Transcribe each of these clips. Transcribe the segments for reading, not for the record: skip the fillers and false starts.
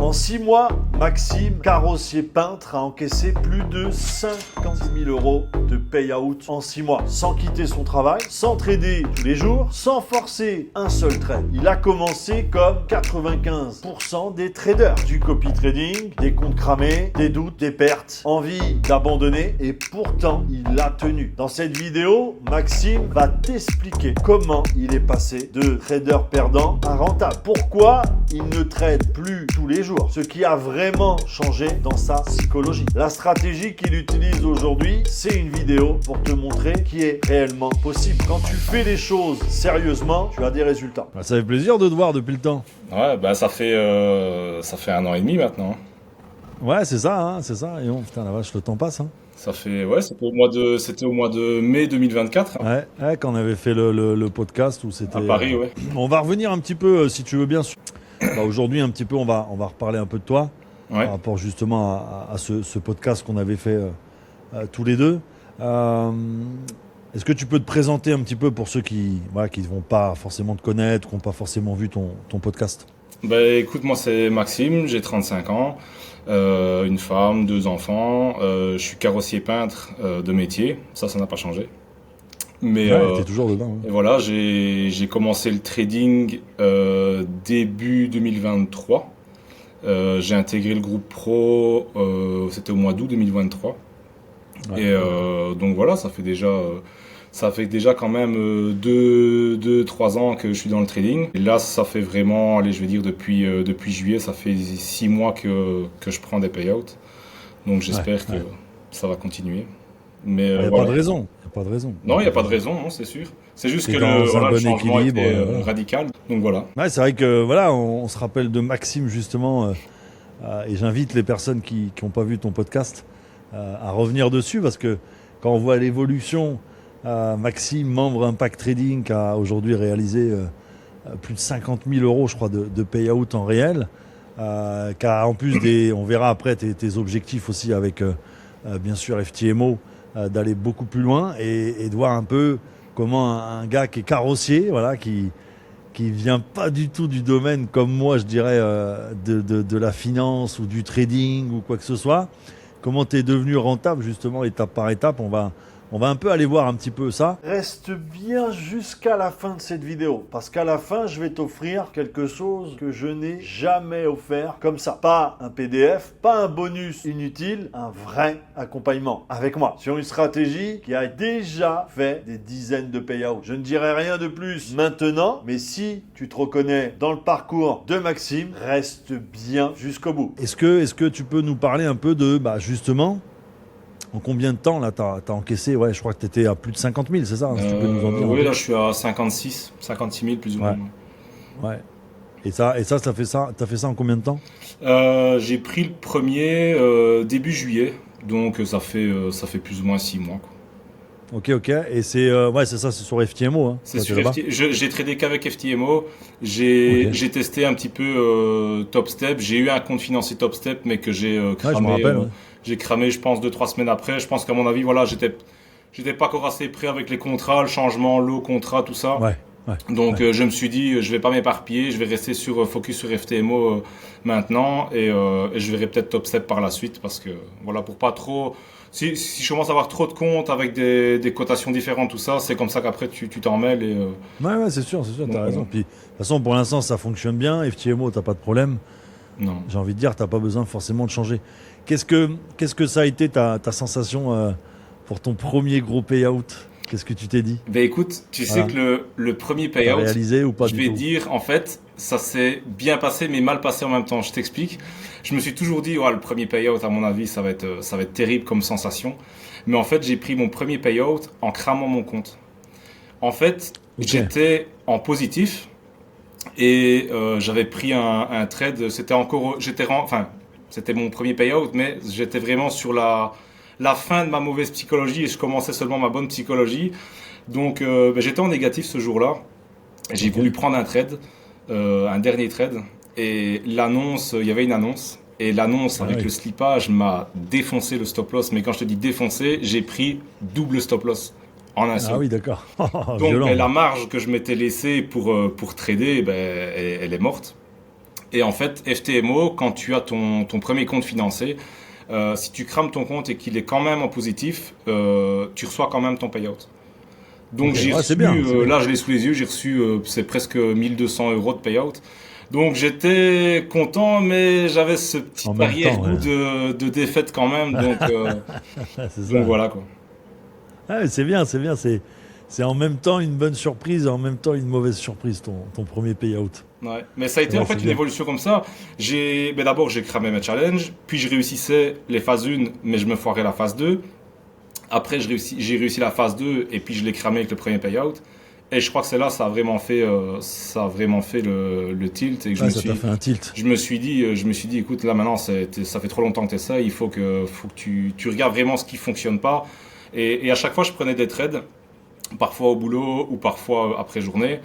En 6 mois, Maxime, carrossier peintre, a encaissé plus de 50 000 € de payout en 6 mois, sans quitter son travail, sans trader tous les jours, sans forcer un seul trade. Il a commencé comme 95% des traders. Du copy trading, des comptes cramés, des doutes, des pertes, envie d'abandonner, et pourtant il a tenu. Dans cette vidéo, Maxime va t'expliquer comment il est passé de trader perdant à rentable. Pourquoi il ne trade plus tous les jours, ce qui a vraiment changé dans sa psychologie. La stratégie qu'il utilise aujourd'hui, c'est une vidéo pour te montrer qui est réellement possible. Quand tu fais les choses sérieusement, tu as des résultats. Ça fait plaisir de te voir depuis le temps. Ouais, bah ça fait 1 an et demi maintenant. Ouais, c'est ça, hein, c'est ça. Et bon, putain, la vache, le temps passe. Hein. Ça fait, ouais, c'était au mois de mai 2024. Ouais, quand on avait fait le podcast où c'était à Paris, ouais. On va revenir un petit peu, si tu veux bien. Aujourd'hui, un petit peu, on va reparler un peu de toi, Ouais. par rapport justement à ce podcast qu'on avait fait tous les deux. Est-ce que tu peux te présenter un petit peu pour ceux qui ne vont pas forcément te connaître, qui n'ont pas forcément vu ton podcast? Bah écoute, moi c'est Maxime, j'ai 35 ans, une femme, 2 enfants, je suis carrossier peintre de métier, ça n'a pas changé. Mais t'es toujours dedans. Et voilà, j'ai commencé le trading début 2023. J'ai intégré le groupe pro, c'était au mois d'août 2023. Ouais. Et donc voilà, ça fait déjà quand même 2-3 ans que je suis dans le trading. Et là, ça fait vraiment, allez, je vais dire depuis juillet, ça fait 6 mois que je prends des payouts. Donc j'espère que ça va continuer. Mais Il n'y a voilà. pas de raison. Non, il n'y a pas de raison, non, c'est sûr. C'est juste que dans un le bon changement équilibre, était radical. Donc voilà. Ouais, c'est vrai que voilà, on se rappelle de Maxime justement, et j'invite les personnes qui n'ont pas vu ton podcast à revenir dessus, parce que quand on voit l'évolution, Maxime, membre Impact Trading, qui a aujourd'hui réalisé plus de 50 000 €, je crois, de payout en réel, qui a en plus on verra après tes objectifs aussi avec bien sûr FTMO, d'aller beaucoup plus loin et de voir un peu comment un gars qui est carrossier, voilà, qui vient pas du tout du domaine comme moi, je dirais, de la finance ou du trading ou quoi que ce soit, comment tu es devenu rentable justement étape par étape. On va un peu aller voir un petit peu ça. Reste bien jusqu'à la fin de cette vidéo, parce qu'à la fin, je vais t'offrir quelque chose que je n'ai jamais offert comme ça. Pas un PDF, pas un bonus inutile, un vrai accompagnement avec moi sur une stratégie qui a déjà fait des dizaines de payouts. Je ne dirai rien de plus maintenant, mais si tu te reconnais dans le parcours de Maxime, reste bien jusqu'au bout. Est-ce que tu peux nous parler un peu de, justement, en combien de temps là t'as encaissé? Ouais, je crois que tu étais à plus de 50 000, c'est ça, hein, si tu peux nous en dire. Oui, là je suis à 56 000 plus ou moins. Ouais. Et ça, t'as fait ça en combien de temps? J'ai pris le premier début juillet, donc ça fait plus ou moins 6 mois. Quoi. Ok. Et c'est ça, c'est sur FTMO. Hein, c'est sur j'ai tradé qu'avec FTMO. J'ai testé un petit peu Top Step. J'ai eu un compte financier Top Step, mais que j'ai cramé. Je me rappelle, J'ai cramé, je pense, 2-3 semaines après. Je pense qu'à mon avis, voilà, j'étais pas encore assez prêt avec les contrats, le changement, l'eau, contrat, tout ça. Donc je me suis dit, je vais pas m'éparpiller, je vais rester focus sur FTMO maintenant et je verrai peut-être Top Step par la suite parce que voilà, pour pas trop. Si je commence à avoir trop de comptes avec des cotations différentes, tout ça, c'est comme ça qu'après tu t'en mêles. Ouais, c'est sûr, t'as raison. Puis, de toute façon, pour l'instant, ça fonctionne bien. FTMO, t'as pas de problème. Non. J'ai envie de dire, t'as pas besoin forcément de changer. Qu'est-ce que ça a été ta sensation pour ton premier gros payout? Qu'est-ce que tu t'es dit? Ben écoute, tu sais que le premier payout, réalisé ou pas je vais dire, en fait, ça s'est bien passé mais mal passé en même temps. Je t'explique. Je me suis toujours dit, le premier payout, à mon avis, ça va être terrible comme sensation. Mais en fait, j'ai pris mon premier payout en cramant mon compte. En fait, j'étais en positif et j'avais pris un trade. C'était mon premier payout, mais j'étais vraiment sur la fin de ma mauvaise psychologie et je commençais seulement ma bonne psychologie. Donc j'étais en négatif ce jour-là. J'ai voulu prendre un trade, un dernier trade. Et il y avait une annonce. Et l'annonce avec le slippage m'a défoncé le stop loss. Mais quand je te dis défoncé, j'ai pris double stop loss en un seul. Ah oui, d'accord. Donc la marge que je m'étais laissée pour trader, elle est morte. Et en fait, FTMO, quand tu as ton premier compte financé, si tu crames ton compte et qu'il est quand même en positif, tu reçois quand même ton payout. Donc Ok, j'ai ouais, reçu, c'est bien, c'est bien. là je l'ai sous les yeux, j'ai reçu c'est presque 1 200 € de payout. Donc j'étais content, mais j'avais ce petit En même temps, arrière-goût ouais. de défaite quand même. C'est Donc ça. voilà quoi. Ah, mais c'est bien, c'est bien. C'est en même temps une bonne surprise et en même temps une mauvaise surprise, ton premier payout. Ouais. Mais ça a été Ouais, en fait c'est une bien. évolution comme ça. D'abord j'ai cramé mes challenges, puis je réussissais les phases 1, mais je me foirais la phase 2. Après j'ai réussi la phase 2 et puis je l'ai cramé avec le premier payout. Et je crois que c'est là ça a vraiment fait le tilt et que Ouais, ça t'a fait un tilt. je me suis dit, écoute, là maintenant, ça fait trop longtemps que tu ça, il faut que tu regardes vraiment ce qui fonctionne pas. Et à chaque fois, je prenais des trades, parfois au boulot ou parfois après journée.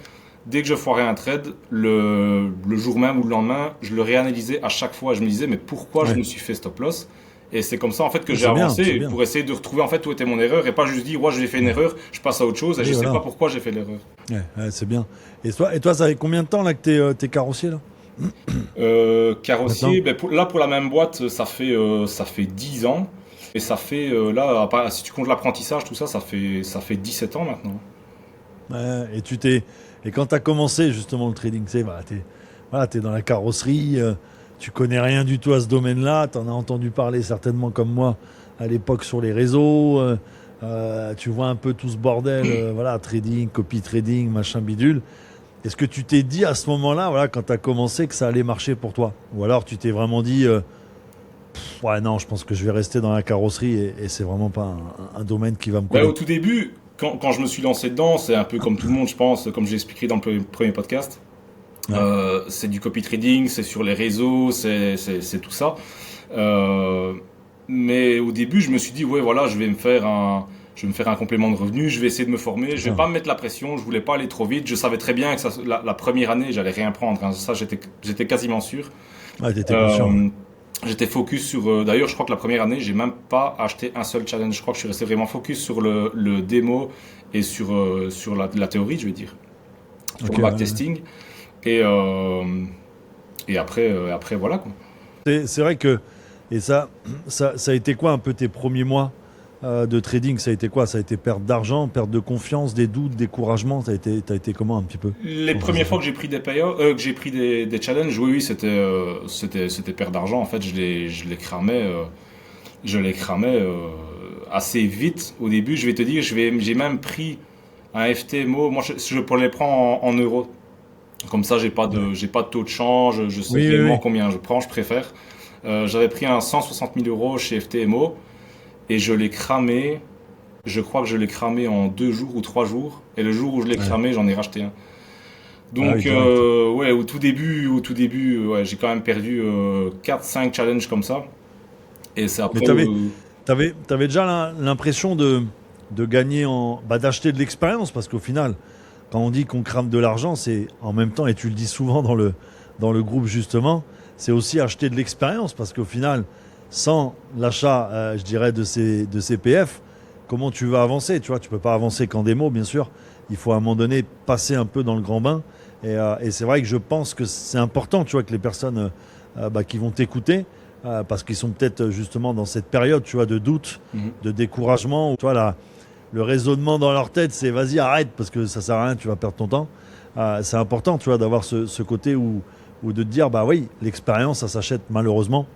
Dès que je foirais un trade, le jour même ou le lendemain, je le réanalysais à chaque fois. Je me disais, mais pourquoi je Ouais. me suis fait stop loss? Et c'est comme ça en fait que Ouais, j'ai c'est bien, c'est avancé bien. pour essayer de retrouver en fait où était mon erreur et pas juste dire, ouais, j'ai fait une Ouais. erreur, je passe à autre chose et je Oui, sais pas voilà. pourquoi j'ai fait l'erreur. Ouais, c'est bien. Et toi, ça fait combien de temps là que t'es carrossier là Carrossier, maintenant? ben là pour la même boîte, ça fait 10 ans. Et ça fait, là, si tu comptes l'apprentissage, tout ça, ça fait 17 ans maintenant. Ouais, et quand t'as commencé justement le trading, tu sais, t'es dans la carrosserie, tu connais rien du tout à ce domaine-là, t'en as entendu parler certainement comme moi à l'époque sur les réseaux, tu vois un peu tout ce bordel, voilà, trading, copy trading, machin bidule. Est-ce que tu t'es dit à ce moment-là, voilà, quand t'as commencé, que ça allait marcher pour toi? Ou alors tu t'es vraiment dit, ouais, non, je pense que je vais rester dans la carrosserie et c'est vraiment pas un domaine qui va me Ben, au coller. tout début, quand je me suis lancé dedans, c'est un peu comme tout le monde, je pense, comme j'ai expliqué dans le premier podcast. Ouais. C'est du copy trading, c'est sur les réseaux, c'est tout ça. Euh, mais au début, je me suis dit, ouais, voilà, je vais me faire un complément de revenu, je vais essayer de me former, C'est je vais ça. pas me mettre la pression, je voulais pas aller trop vite, je savais très bien que la première année, j'allais rien prendre, hein, ça j'étais quasiment sûr. Ouais, t'étais conscient, ouais. Euh, J'étais focus sur. D'ailleurs, je crois que la première année, j'ai même pas acheté un seul challenge. Je crois que je suis resté vraiment focus sur le démo et sur la théorie, je vais dire, sur Ok, le ouais, ouais. backtesting. Et, après, voilà quoi. C'est vrai que, et ça a été quoi un peu tes premiers mois de trading? Ça a été quoi? Ça a été perte d'argent, perte de confiance, des doutes, découragement? T'as été comment un petit peu Les quand ça s'est premières fois fait? que j'ai pris des payouts, que j'ai pris des challenges, oui, c'était perte d'argent. En fait, je les cramais assez vite. Au début, je vais te dire, j'ai même pris un FTMO. Moi, je les prends en euros. Comme ça, Ouais. j'ai pas de taux de change, je sais Oui, oui, réellement oui. combien je prends, je préfère. J'avais pris un 160 000 euros chez FTMO et je l'ai cramé. Je crois que je l'ai cramé en 2 jours ou 3 jours. Et le jour où je l'ai Ouais. cramé, j'en ai racheté un. Ah oui, Donc, direct. ouais, ouais, j'ai quand même perdu 4-5 challenges comme ça. Et c'est Mais après. t'avais déjà l'impression de gagner d'acheter de l'expérience parce qu'au final, quand on dit qu'on crame de l'argent, c'est en même temps, et tu le dis souvent dans le groupe justement, c'est aussi acheter de l'expérience parce qu'au final, sans l'achat, je dirais, de ces PF, comment tu vas avancer? Tu vois, tu peux pas avancer qu'en démo, bien sûr. Il faut à un moment donné passer un peu dans le grand bain. Et c'est vrai que je pense que c'est important, tu vois, que les personnes qui vont t'écouter, parce qu'ils sont peut-être justement dans cette période, tu vois, de doute, Mhm. de découragement, où, tu vois, le raisonnement dans leur tête, c'est vas-y, arrête, parce que ça sert à rien, tu vas perdre ton temps. C'est important, tu vois, d'avoir ce côté où de te dire, bah oui, l'expérience, ça s'achète malheureusement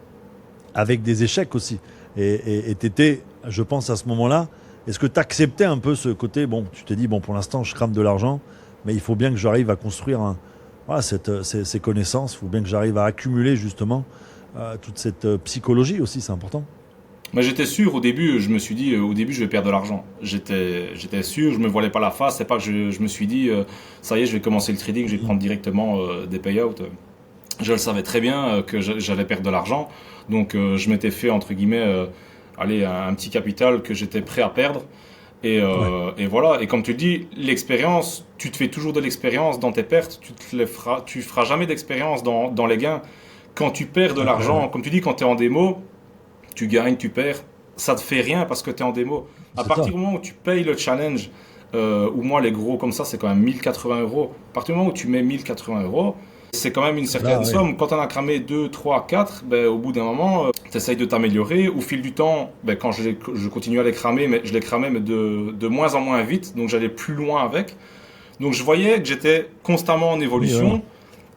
avec des échecs aussi. Et t'étais, je pense, à ce moment-là, est-ce que tu acceptais un peu ce côté, bon, tu t'es dit, bon, pour l'instant, je crame de l'argent, mais il faut bien que j'arrive à construire voilà, ces connaissances, il faut bien que j'arrive à accumuler justement toute cette psychologie aussi, c'est important. Mais j'étais sûr au début, je me suis dit, au début, je vais perdre de l'argent. J'étais sûr, je me voilais pas la face. C'est pas que je me suis dit, ça y est, je vais commencer le trading, je vais prendre directement des payouts. Je le savais très bien que j'allais perdre de l'argent. Donc, je m'étais fait, entre guillemets, allez, un petit capital que j'étais prêt à perdre. Ouais, Et voilà. Et comme tu le dis, l'expérience, tu te fais toujours de l'expérience dans tes pertes. Tu feras jamais d'expérience dans les gains. Quand tu perds de l'argent, comme tu dis, quand tu es en démo, tu gagnes, tu perds, ça te fait rien parce que tu es en démo. À c'est partir ça. du moment où tu payes le challenge, ou moi les gros comme ça, c'est quand même 1080 euros. À partir du moment où tu mets 1080 euros, C'est quand même une certaine somme. Quand on a cramé 2, 3, 4, ben, au bout d'un moment, tu essayes de t'améliorer. Au fil du temps, ben, quand je continue à les cramer, mais je les cramais mais de moins en moins vite, donc j'allais plus loin avec. Donc je voyais que j'étais constamment en évolution.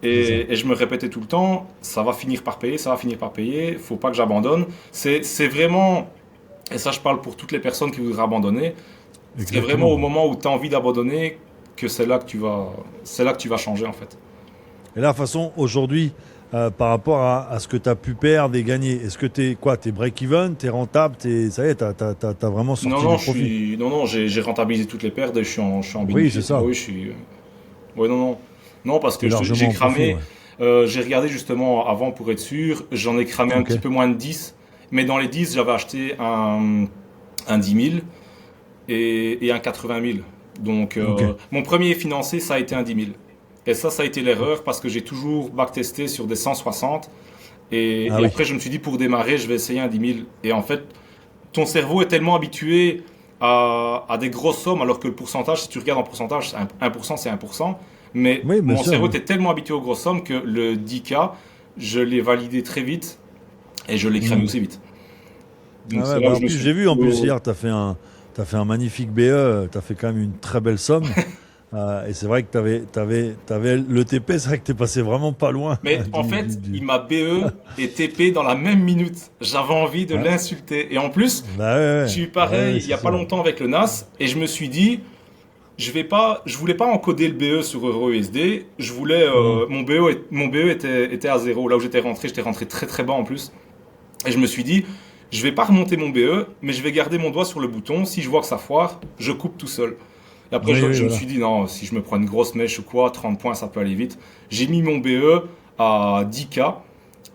Et je me répétais tout le temps, ça va finir par payer, ça va finir par payer, faut pas que j'abandonne. C'est vraiment, et ça je parle pour toutes les personnes qui voudraient abandonner, c'est vraiment au moment où tu as envie d'abandonner que c'est là que tu vas changer en fait. Et là, de toute façon, aujourd'hui, par rapport à ce que tu as pu perdre et gagner, est-ce que tu es break-even, tu es rentable, ça y est, tu as vraiment sorti du profit? Non, j'ai rentabilisé toutes les pertes et je suis en bénéfice. Oui, c'est ça. Oui, non, parce que j'ai cramé, j'ai regardé justement avant pour être sûr, j'en ai cramé un petit peu moins de 10, mais dans les 10, j'avais acheté un 10 000 et un 80 000. Donc, mon premier financé, ça a été un 10 000. Et ça a été l'erreur parce que j'ai toujours backtesté sur des 160. Et après, je me suis dit, pour démarrer, je vais essayer un 10 000. Et en fait, ton cerveau est tellement habitué à des grosses sommes, alors que le pourcentage, si tu regardes en pourcentage, 1%, c'est 1%. Mais mon cerveau était tellement habitué aux grosses sommes que le 10K, je l'ai validé très vite et je l'ai cramé aussi vite. Donc j'ai vu en plus hier, tu as fait un magnifique BE, tu as fait quand même une très belle somme. Et c'est vrai que t'avais le TP, c'est vrai que t'es passé vraiment pas loin. Mais en fait, il m'a BE et TP dans la même minute. J'avais envie de l'insulter. Et en plus, je suis pareil il y a pas longtemps avec le NAS et je me suis dit, je voulais pas encoder le BE sur EuroUSD. Je voulais mon BE était à 0. Là où j'étais rentré très très bas en plus. Et je me suis dit, je vais pas remonter mon BE, mais je vais garder mon doigt sur le bouton. Si je vois que ça foire, je coupe tout seul. Et après, je me suis dit, non, si je me prends une grosse mèche ou quoi, 30 points, ça peut aller vite. J'ai mis mon BE à 10K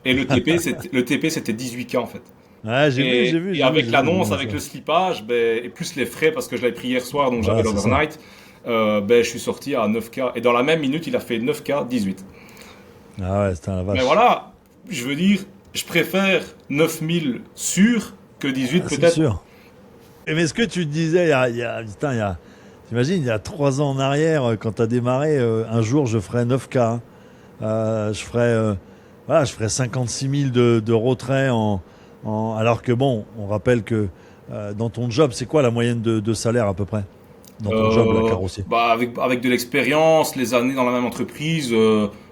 et le TP, c'était 18K en fait. Ouais, j'ai vu. Et avec l'annonce, avec le slippage, et plus les frais, parce que je l'avais pris hier soir, donc j'avais l'overnight, je suis sorti à 9K. Et dans la même minute, il a fait 9K, 18. Ah ouais, c'était un vache. Mais voilà, je veux dire, je préfère 9000 sûr que 18 peut-être. C'est sûr. Mais ce que tu te disais, t'imagines, il y a 3 ans en arrière, quand tu as démarré, un jour, je ferais 9K. Je ferais 56 000 de retrait alors que bon, on rappelle que dans ton job, c'est quoi la moyenne de salaire à peu près dans ton job, la carrossier? Avec de l'expérience, les années dans la même entreprise,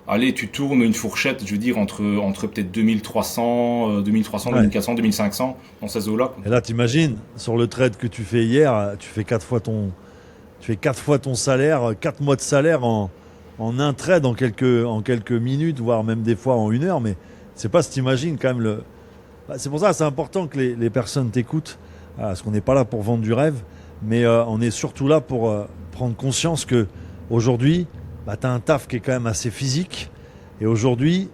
allez, tu tournes une fourchette, je veux dire, entre peut-être 2300, 2400, 2500, dans ces eaux-là. Et là, t'imagines, sur le trade que tu fais hier, tu fais 4 fois ton salaire, 4 mois de salaire en un trade en quelques minutes, voire même des fois en 1 heure. Mais c'est pas si t'imagines quand même c'est pour ça que c'est important que les personnes t'écoutent, parce qu'on n'est pas là pour vendre du rêve, mais on est surtout là pour prendre conscience que aujourd'hui, tu as un taf qui est quand même assez physique. Et aujourd'hui,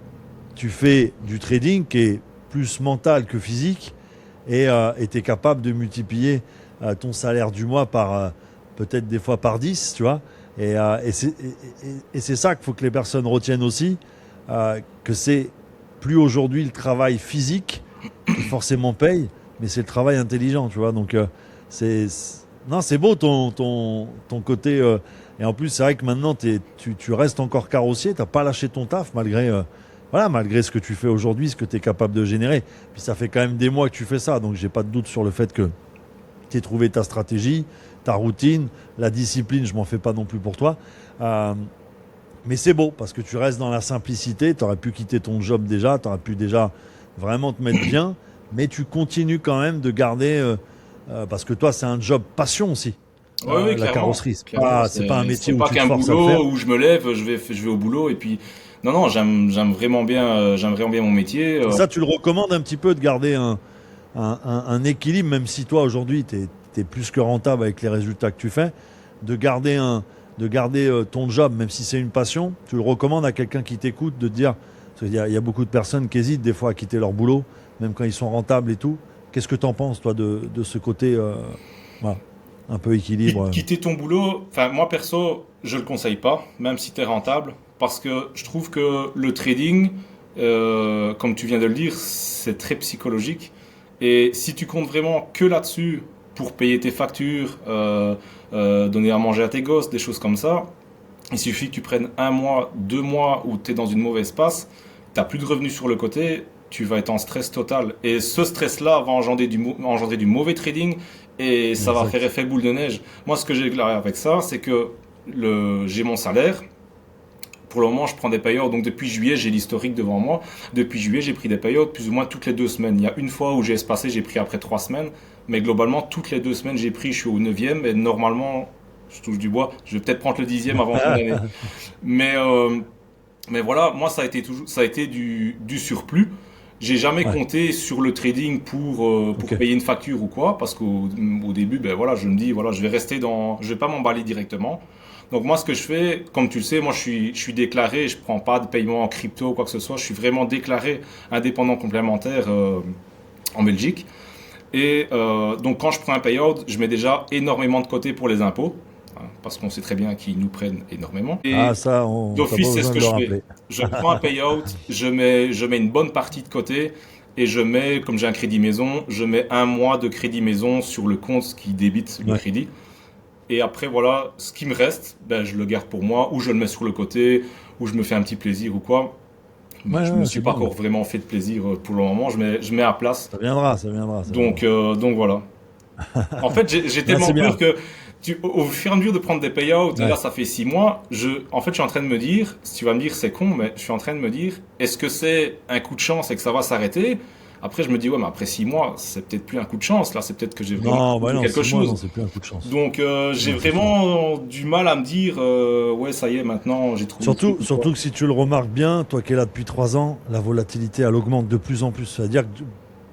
tu fais du trading qui est plus mental que physique. Et tu es capable de multiplier ton salaire du mois par peut-être des fois par 10, tu vois. Et c'est ça qu'il faut que les personnes retiennent aussi, que c'est plus aujourd'hui le travail physique qui forcément paye, mais c'est le travail intelligent, tu vois. Donc c'est beau ton côté. Et en plus, c'est vrai que maintenant, tu restes encore carrossier, tu n'as pas lâché ton taf malgré ce que tu fais aujourd'hui, ce que tu es capable de générer. Puis ça fait quand même des mois que tu fais ça, donc j'ai pas de doute sur le fait que tu aies trouvé ta stratégie, ta routine, la discipline, je m'en fais pas non plus pour toi. Mais c'est beau, parce que tu restes dans la simplicité, tu aurais pu quitter ton job déjà, tu aurais pu déjà vraiment te mettre bien, mais tu continues quand même de garder, parce que toi, c'est un job passion aussi. Oui, la carrosserie, c'est pas un métier où tu te forces à le faire. C'est pas qu'un boulot où je me lève, je vais au boulot et puis non, j'aime vraiment bien mon métier. Ça, tu le recommandes un petit peu de garder un équilibre, même si toi aujourd'hui t'es plus que rentable avec les résultats que tu fais, de garder ton job, même si c'est une passion. Tu le recommandes à quelqu'un qui t'écoute de te dire, parce qu'il y a beaucoup de personnes qui hésitent des fois à quitter leur boulot, même quand ils sont rentables et tout. Qu'est-ce que tu en penses, toi, de ce côté un peu équilibre? Quitter ton boulot, moi perso, je le conseille pas, même si tu es rentable, parce que je trouve que le trading, comme tu viens de le dire, c'est très psychologique. Et si tu comptes vraiment que là-dessus pour payer tes factures, donner à manger à tes gosses, des choses comme ça, Il suffit que tu prennes 1 mois, 2 mois où tu es dans une mauvaise passe, tu n'as plus de revenus sur le côté, tu vas être en stress total. Et ce stress-là va engendrer du mauvais trading et ça va faire effet boule de neige. Moi, ce que j'ai déclaré avec ça, c'est que j'ai mon salaire. Pour le moment, je prends des payouts. Donc, depuis juillet, j'ai l'historique devant moi. Depuis juillet, j'ai pris des payouts plus ou moins toutes les 2 semaines. Il y a une fois où j'ai espacé, j'ai pris après 3 semaines. Mais globalement, toutes les 2 semaines, j'ai pris, je suis au 9e. Et normalement, je touche du bois, je vais peut-être prendre le 10e avant fin d'année. Mais voilà, moi, ça a été du surplus. J'ai jamais compté sur le trading pour payer une facture ou quoi. Parce qu'au début, ben voilà, je me dis, voilà, je vais pas m'emballer directement. Donc moi, ce que je fais, comme tu le sais, moi je suis déclaré, je prends pas de paiement en crypto ou quoi que ce soit, je suis vraiment déclaré indépendant complémentaire en Belgique. Et donc quand je prends un payout, je mets déjà énormément de côté pour les impôts, hein, parce qu'on sait très bien qu'ils nous prennent énormément. Et ça, d'office, c'est ce que je fais. Je prends un payout, je mets une bonne partie de côté. Et je mets, comme j'ai un crédit maison, je mets 1 mois de crédit maison sur le compte qui débite le crédit. Et après, voilà, ce qui me reste, ben, je le garde pour moi, ou je le mets sur le côté, ou je me fais un petit plaisir ou quoi. Je me suis pas encore vraiment fait de plaisir pour le moment, je mets à place. Ça viendra. Donc voilà. En fait, j'ai tellement peur que, au fur et à mesure de prendre des payouts, là ça fait 6 mois, je suis en train de me dire, si tu vas me dire c'est con, mais je suis en train de me dire, est-ce que c'est un coup de chance et que ça va s'arrêter? Après, je me dis, ouais, mais après 6 mois, c'est peut-être plus un coup de chance. Là, c'est peut-être que j'ai vraiment quelque chose. Non, c'est plus un coup de chance. Donc, j'ai vraiment du mal à me dire, ouais, ça y est, maintenant, j'ai trouvé. Surtout que si tu le remarques bien, toi qui es là depuis 3 ans, la volatilité, elle augmente de plus en plus. C'est-à-dire que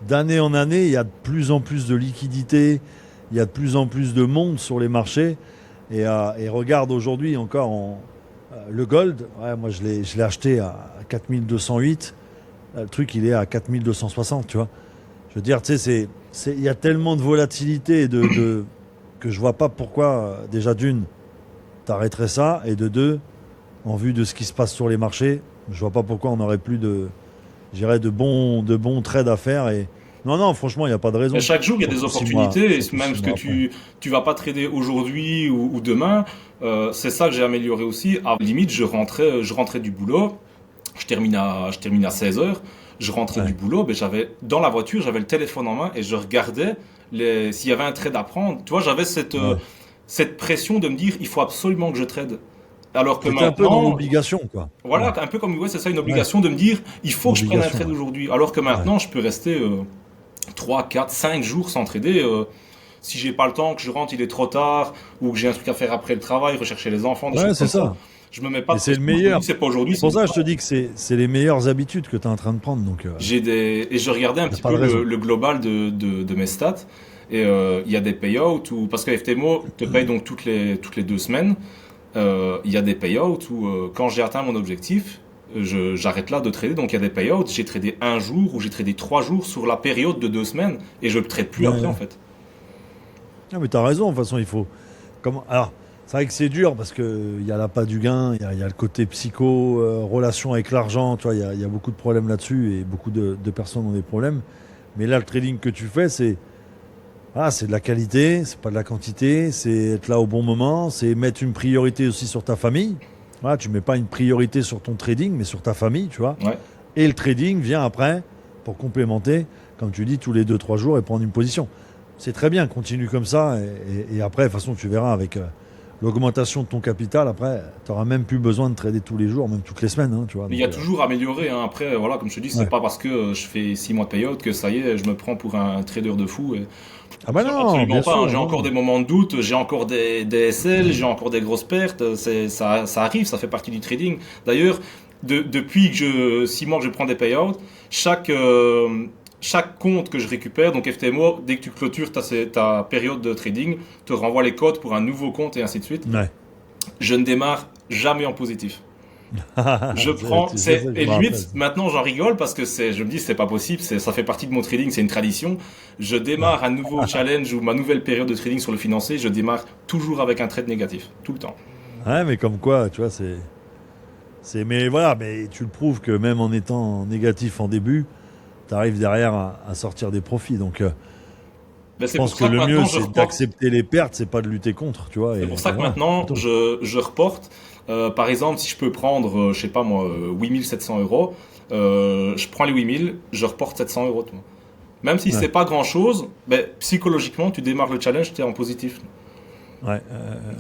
d'année en année, il y a de plus en plus de liquidités, il y a de plus en plus de monde sur les marchés. Et regarde aujourd'hui encore le gold. Ouais, moi, je l'ai acheté à 4208. Le truc, il est à 4260, tu vois. Je veux dire, tu sais, il y a tellement de volatilité que je vois pas pourquoi, déjà d'une, t'arrêterais ça, et de deux, en vue de ce qui se passe sur les marchés, je vois pas pourquoi on n'aurait plus de bons trades à faire. Et non, franchement, il n'y a pas de raison. Mais chaque jour, il y a des opportunités, et même ce que tu vas pas trader aujourd'hui ou demain, c'est ça que j'ai amélioré aussi. À la limite, je rentrais du boulot. Je termine à 16h, je rentrais du boulot, dans la voiture, j'avais le téléphone en main et je regardais s'il y avait un trade à prendre. Tu vois, j'avais cette pression de me dire, il faut absolument que je trade. Alors que maintenant, un peu dans l'obligation, quoi. Voilà, un peu comme, c'est ça, une obligation de me dire, il faut que je prenne un trade aujourd'hui. Alors que maintenant, je peux rester 3, 4, 5 jours sans trader. Si j'ai pas le temps, que je rentre, il est trop tard, ou que j'ai un truc à faire après le travail, rechercher les enfants, des choses comme ça. Je me mets pas. C'est le meilleur. C'est pas aujourd'hui. C'est pour ça que je te dis que c'est les meilleures habitudes que tu es en train de prendre. Donc, et je regardais un petit peu le global de mes stats. Et il y a des payouts parce que FTMO te paye donc toutes les 2 semaines. Il y a des payouts où quand j'ai atteint mon objectif, j'arrête là de trader. Donc il y a des payouts. J'ai tradé 1 jour ou j'ai tradé 3 jours sur la période de 2 semaines et je ne trade plus après en fait. Non mais tu as raison. De toute façon, il faut. Alors. C'est vrai que c'est dur parce qu'il y a l'appât du gain, il y a le côté psycho, relation avec l'argent, tu vois, il y a beaucoup de problèmes là-dessus et beaucoup de personnes ont des problèmes. Mais là, le trading que tu fais, c'est de la qualité, c'est pas de la quantité, c'est être là au bon moment, c'est mettre une priorité aussi sur ta famille. Voilà, tu mets pas une priorité sur ton trading, mais sur ta famille, tu vois. Ouais. Et le trading vient après pour complémenter, comme tu dis, tous les 2-3 jours et prendre une position. C'est très bien, continue comme ça et après, de toute façon, tu verras avec... l'augmentation de ton capital, après, tu n'auras même plus besoin de trader tous les jours, même toutes les semaines. Hein, tu vois, mais il y a toujours amélioré. Hein. Après, voilà, comme je te dis, c'est pas parce que je fais 6 mois de payout que ça y est, je me prends pour un trader de fou. Ah bah non, absolument pas. Sûr, j'ai encore des moments de doute, j'ai encore des SL, j'ai encore des grosses pertes. Ça arrive, ça fait partie du trading. D'ailleurs, depuis que 6 mois que je prends des payouts, chaque compte que je récupère, donc FTMO, dès que tu clôtures ta période de trading, te renvoie les codes pour un nouveau compte et ainsi de suite. Ouais. Je ne démarre jamais en positif. Je prends, et limite, maintenant j'en rigole parce que je me dis c'est pas possible, ça fait partie de mon trading, c'est une tradition. Je démarre un nouveau challenge ou ma nouvelle période de trading sur le financier, je démarre toujours avec un trade négatif, tout le temps. Ouais, mais comme quoi, tu vois, mais voilà, mais tu le prouves que même en étant négatif en début, tu arrives derrière à sortir des profits. Donc, Ben, Je pense que le mieux, c'est d'accepter les pertes, c'est pas de lutter contre, tu vois. C'est pour ça que maintenant, je reporte. Par exemple, si je peux prendre, je sais pas moi, 8700 euros, je prends les 8000, je reporte 700 euros. Toi. Même si c'est pas grand chose, ben, psychologiquement, tu démarres le challenge, tu es en positif. Ouais,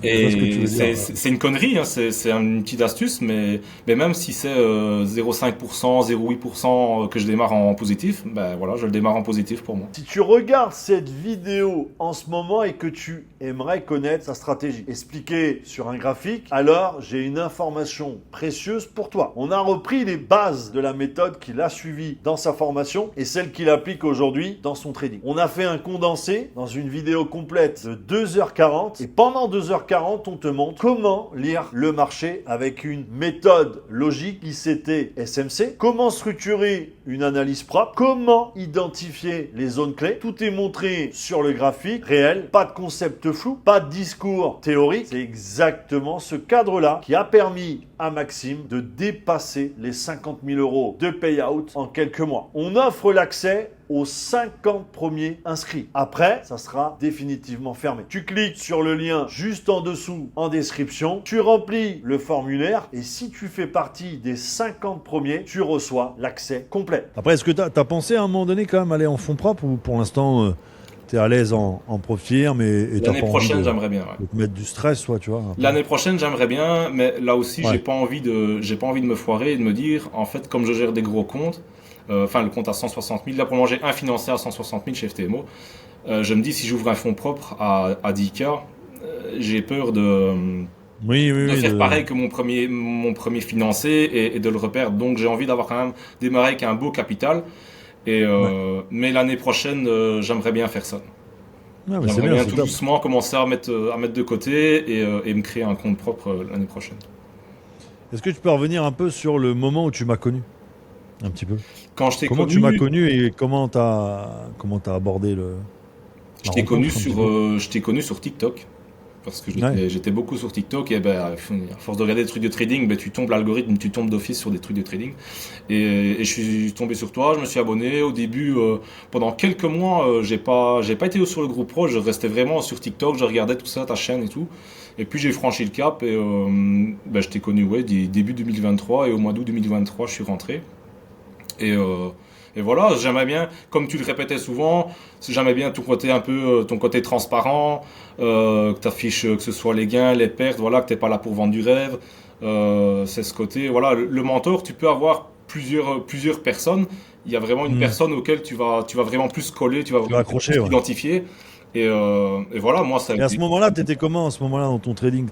et c'est une connerie, hein, c'est une petite astuce, mais même si c'est 0,5%, 0,8% que je démarre en positif, ben voilà, je le démarre en positif pour moi. Si tu regardes cette vidéo en ce moment et que tu aimerais connaître sa stratégie expliquée sur un graphique, alors j'ai une information précieuse pour toi. On a repris les bases de la méthode qu'il a suivie dans sa formation et celle qu'il applique aujourd'hui dans son trading. On a fait un condensé dans une vidéo complète de 2h40 et pendant 2h40, on te montre comment lire le marché avec une méthode logique ICT SMC, comment structurer une analyse propre, comment identifier les zones clés. Tout est montré sur le graphique réel, pas de concept flou, pas de discours théorique. C'est exactement ce cadre-là qui a permis à Maxime de dépasser les 50 000 euros de payout en quelques mois. On offre l'accès aux 50 premiers inscrits. Après, ça sera définitivement fermé. Tu cliques sur le lien juste en dessous en description, tu remplis le formulaire et si tu fais partie des 50 premiers, tu reçois l'accès complet. Après, est-ce que tu as pensé à un moment donné quand même aller en fonds propres ou pour l'instant tu es à l'aise en profit, mais l'année prochaine, j'aimerais bien. Ouais. De te mettre du stress, soit, tu vois. Après. L'année prochaine, j'aimerais bien, mais là aussi, j'ai pas envie de me foirer et de me dire, en fait, comme je gère des gros comptes, le compte à 160 000, là pour moi j'ai un financé à 160 000 chez FTMO, je me dis si j'ouvre un fonds propre à 10K, j'ai peur de faire pareil que mon premier financé et de le reperdre, donc j'ai envie d'avoir quand même démarré avec un beau capital, mais l'année prochaine j'aimerais bien faire ça. J'aimerais bien tout doucement commencer à mettre de côté et me créer un compte propre l'année prochaine. Est-ce que tu peux revenir un peu sur le moment où tu m'as connu ? Un petit peu. Comment tu m'as connu et comment t'as abordé le. Je t'ai connu sur TikTok parce que j'étais beaucoup sur TikTok et à force de regarder des trucs de trading, tu tombes l'algorithme, tu tombes d'office sur des trucs de trading et je suis tombé sur toi, je me suis abonné au début pendant quelques mois, j'ai pas été sur le groupe pro, je restais vraiment sur TikTok, je regardais tout ça, ta chaîne et tout. Et puis j'ai franchi le cap et je t'ai connu début 2023 et au mois d'août 2023 je suis rentré. Et voilà, j'aimais bien, comme tu le répétais souvent, j'aimais bien ton côté transparent, que tu affiches que ce soit les gains, les pertes, voilà, que tu n'es pas là pour vendre du rêve. C'est ce côté, voilà, le mentor, tu peux avoir plusieurs personnes. Il y a vraiment une personne auquel tu vas vraiment plus coller, tu vas accrocher, t'identifier. Et voilà, moi ça. Et à ce moment-là, tu étais comment, dans ton trading?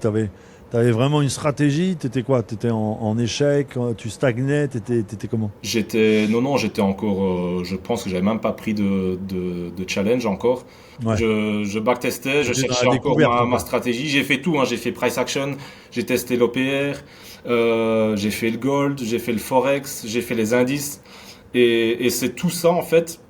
T'avais vraiment une stratégie? T'étais quoi? T'étais en échec? Tu stagnais? T'étais comment? J'étais encore. Je pense que j'avais même pas pris de challenge encore. Ouais. Je backtestais, je cherchais encore ma stratégie. J'ai fait tout. J'ai fait price action, j'ai testé l'OPR, j'ai fait le gold, j'ai fait le forex, j'ai fait les indices. Et c'est tout ça en fait.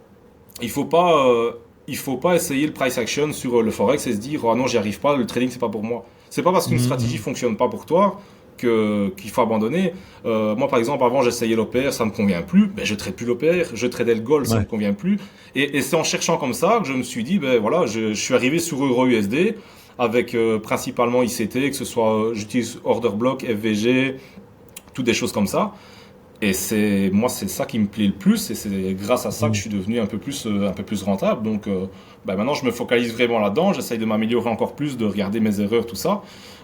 Il faut pas essayer le price action sur le forex et se dire non, j'y arrive pas, le trading c'est pas pour moi. C'est pas parce qu'une stratégie fonctionne pas pour toi qu'il faut abandonner. Moi par exemple avant j'essayais l'OPR, ça me convient plus, je trade plus l'OPR, je tradais le gold, ça me convient plus. Et c'est en cherchant comme ça que je me suis dit je suis arrivé sur EURUSD avec principalement ICT, que ce soit j'utilise order block, FVG, toutes des choses comme ça. Et c'est ça qui me plaît le plus et c'est grâce à ça que je suis devenu un peu plus rentable. Donc maintenant je me focalise vraiment là-dedans, j'essaye de m'améliorer encore plus, de regarder mes erreurs, tout ça.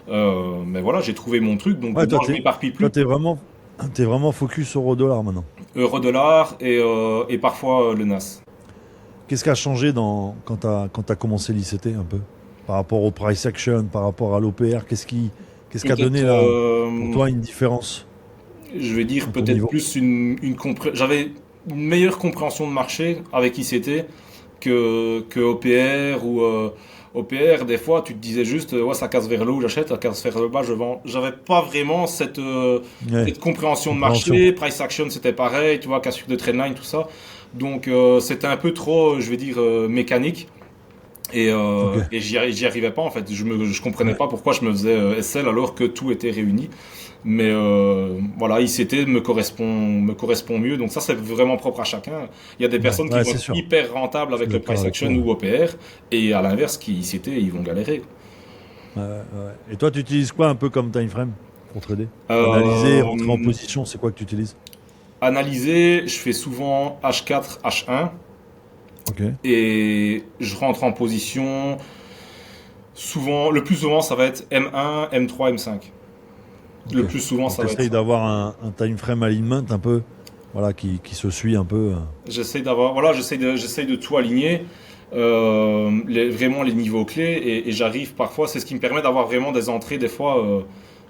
Mais voilà, j'ai trouvé mon truc, donc maintenant je m'éparpille plus. Toi t'es vraiment focus euro-dollar maintenant. Euro-dollar et parfois le NAS. Qu'est-ce qui a changé quand t'as commencé l'ICT un peu? Par rapport au price action, par rapport à l'OPR, qu'est-ce qui a donné pour toi une différence? Je vais dire peut-être plus j'avais une meilleure compréhension de marché avec ICT que OPR ou OPR. Des fois, tu te disais juste ça casse vers le haut, j'achète, ça casse vers le bas, je vends. J'avais pas vraiment cette compréhension de marché. Price action, c'était pareil, tu vois, cassure de trendline, tout ça. Donc c'était un peu trop, je vais dire, mécanique. Et j'y arrivais pas en fait. Je comprenais pas pourquoi je me faisais SL alors que tout était réuni. Mais voilà, ICT me correspond mieux. Donc ça, c'est vraiment propre à chacun. Il y a des personnes qui vont être hyper rentables avec le price action ou OPR, et à l'inverse, qui ICT, ils vont galérer. Et toi, tu utilises quoi un peu comme time frame pour trader? Analyser, rentrer en position, c'est quoi que tu utilises? Analyser, je fais souvent H4, H1. Et je rentre en position. Le plus souvent, ça va être M1, M3, M5. Le plus souvent, donc ça va être. J'essaye d'avoir un time frame alignment un peu, voilà, qui se suit un peu. J'essaye de tout aligner, vraiment les niveaux clés, et j'arrive parfois. C'est ce qui me permet d'avoir vraiment des entrées des fois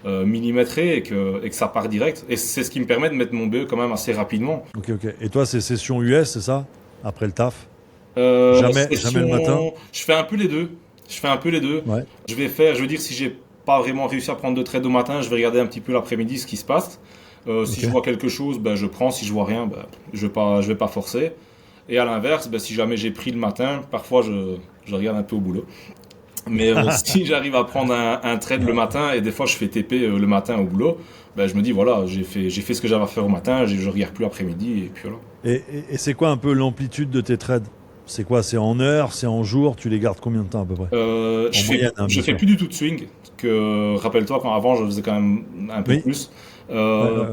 millimétrées et que ça part direct. Et c'est ce qui me permet de mettre mon BE quand même assez rapidement. Ok. Et toi, c'est session US, c'est ça? Après le taf? Jamais le matin. Je fais un peu les deux. Ouais. Je veux dire, si j'ai pas vraiment réussi à prendre de trade au matin, je vais regarder un petit peu l'après-midi ce qui se passe. Si je vois quelque chose, ben, je prends. Si je vois rien, ben, je vais pas forcer. Et à l'inverse, ben, si jamais j'ai pris le matin, parfois je regarde un peu au boulot. Mais si j'arrive à prendre un trade le matin, et des fois je fais TP le matin au boulot, ben, je me dis voilà, j'ai fait ce que j'avais à faire au matin, je regarde plus l'après-midi, et puis voilà. Et c'est quoi un peu l'amplitude de tes trades? C'est quoi? C'est en heures, c'est en jours? Tu les gardes combien de temps à peu près? Je fais plus du tout de swing. Rappelle-toi, quand avant je faisais quand même un peu plus.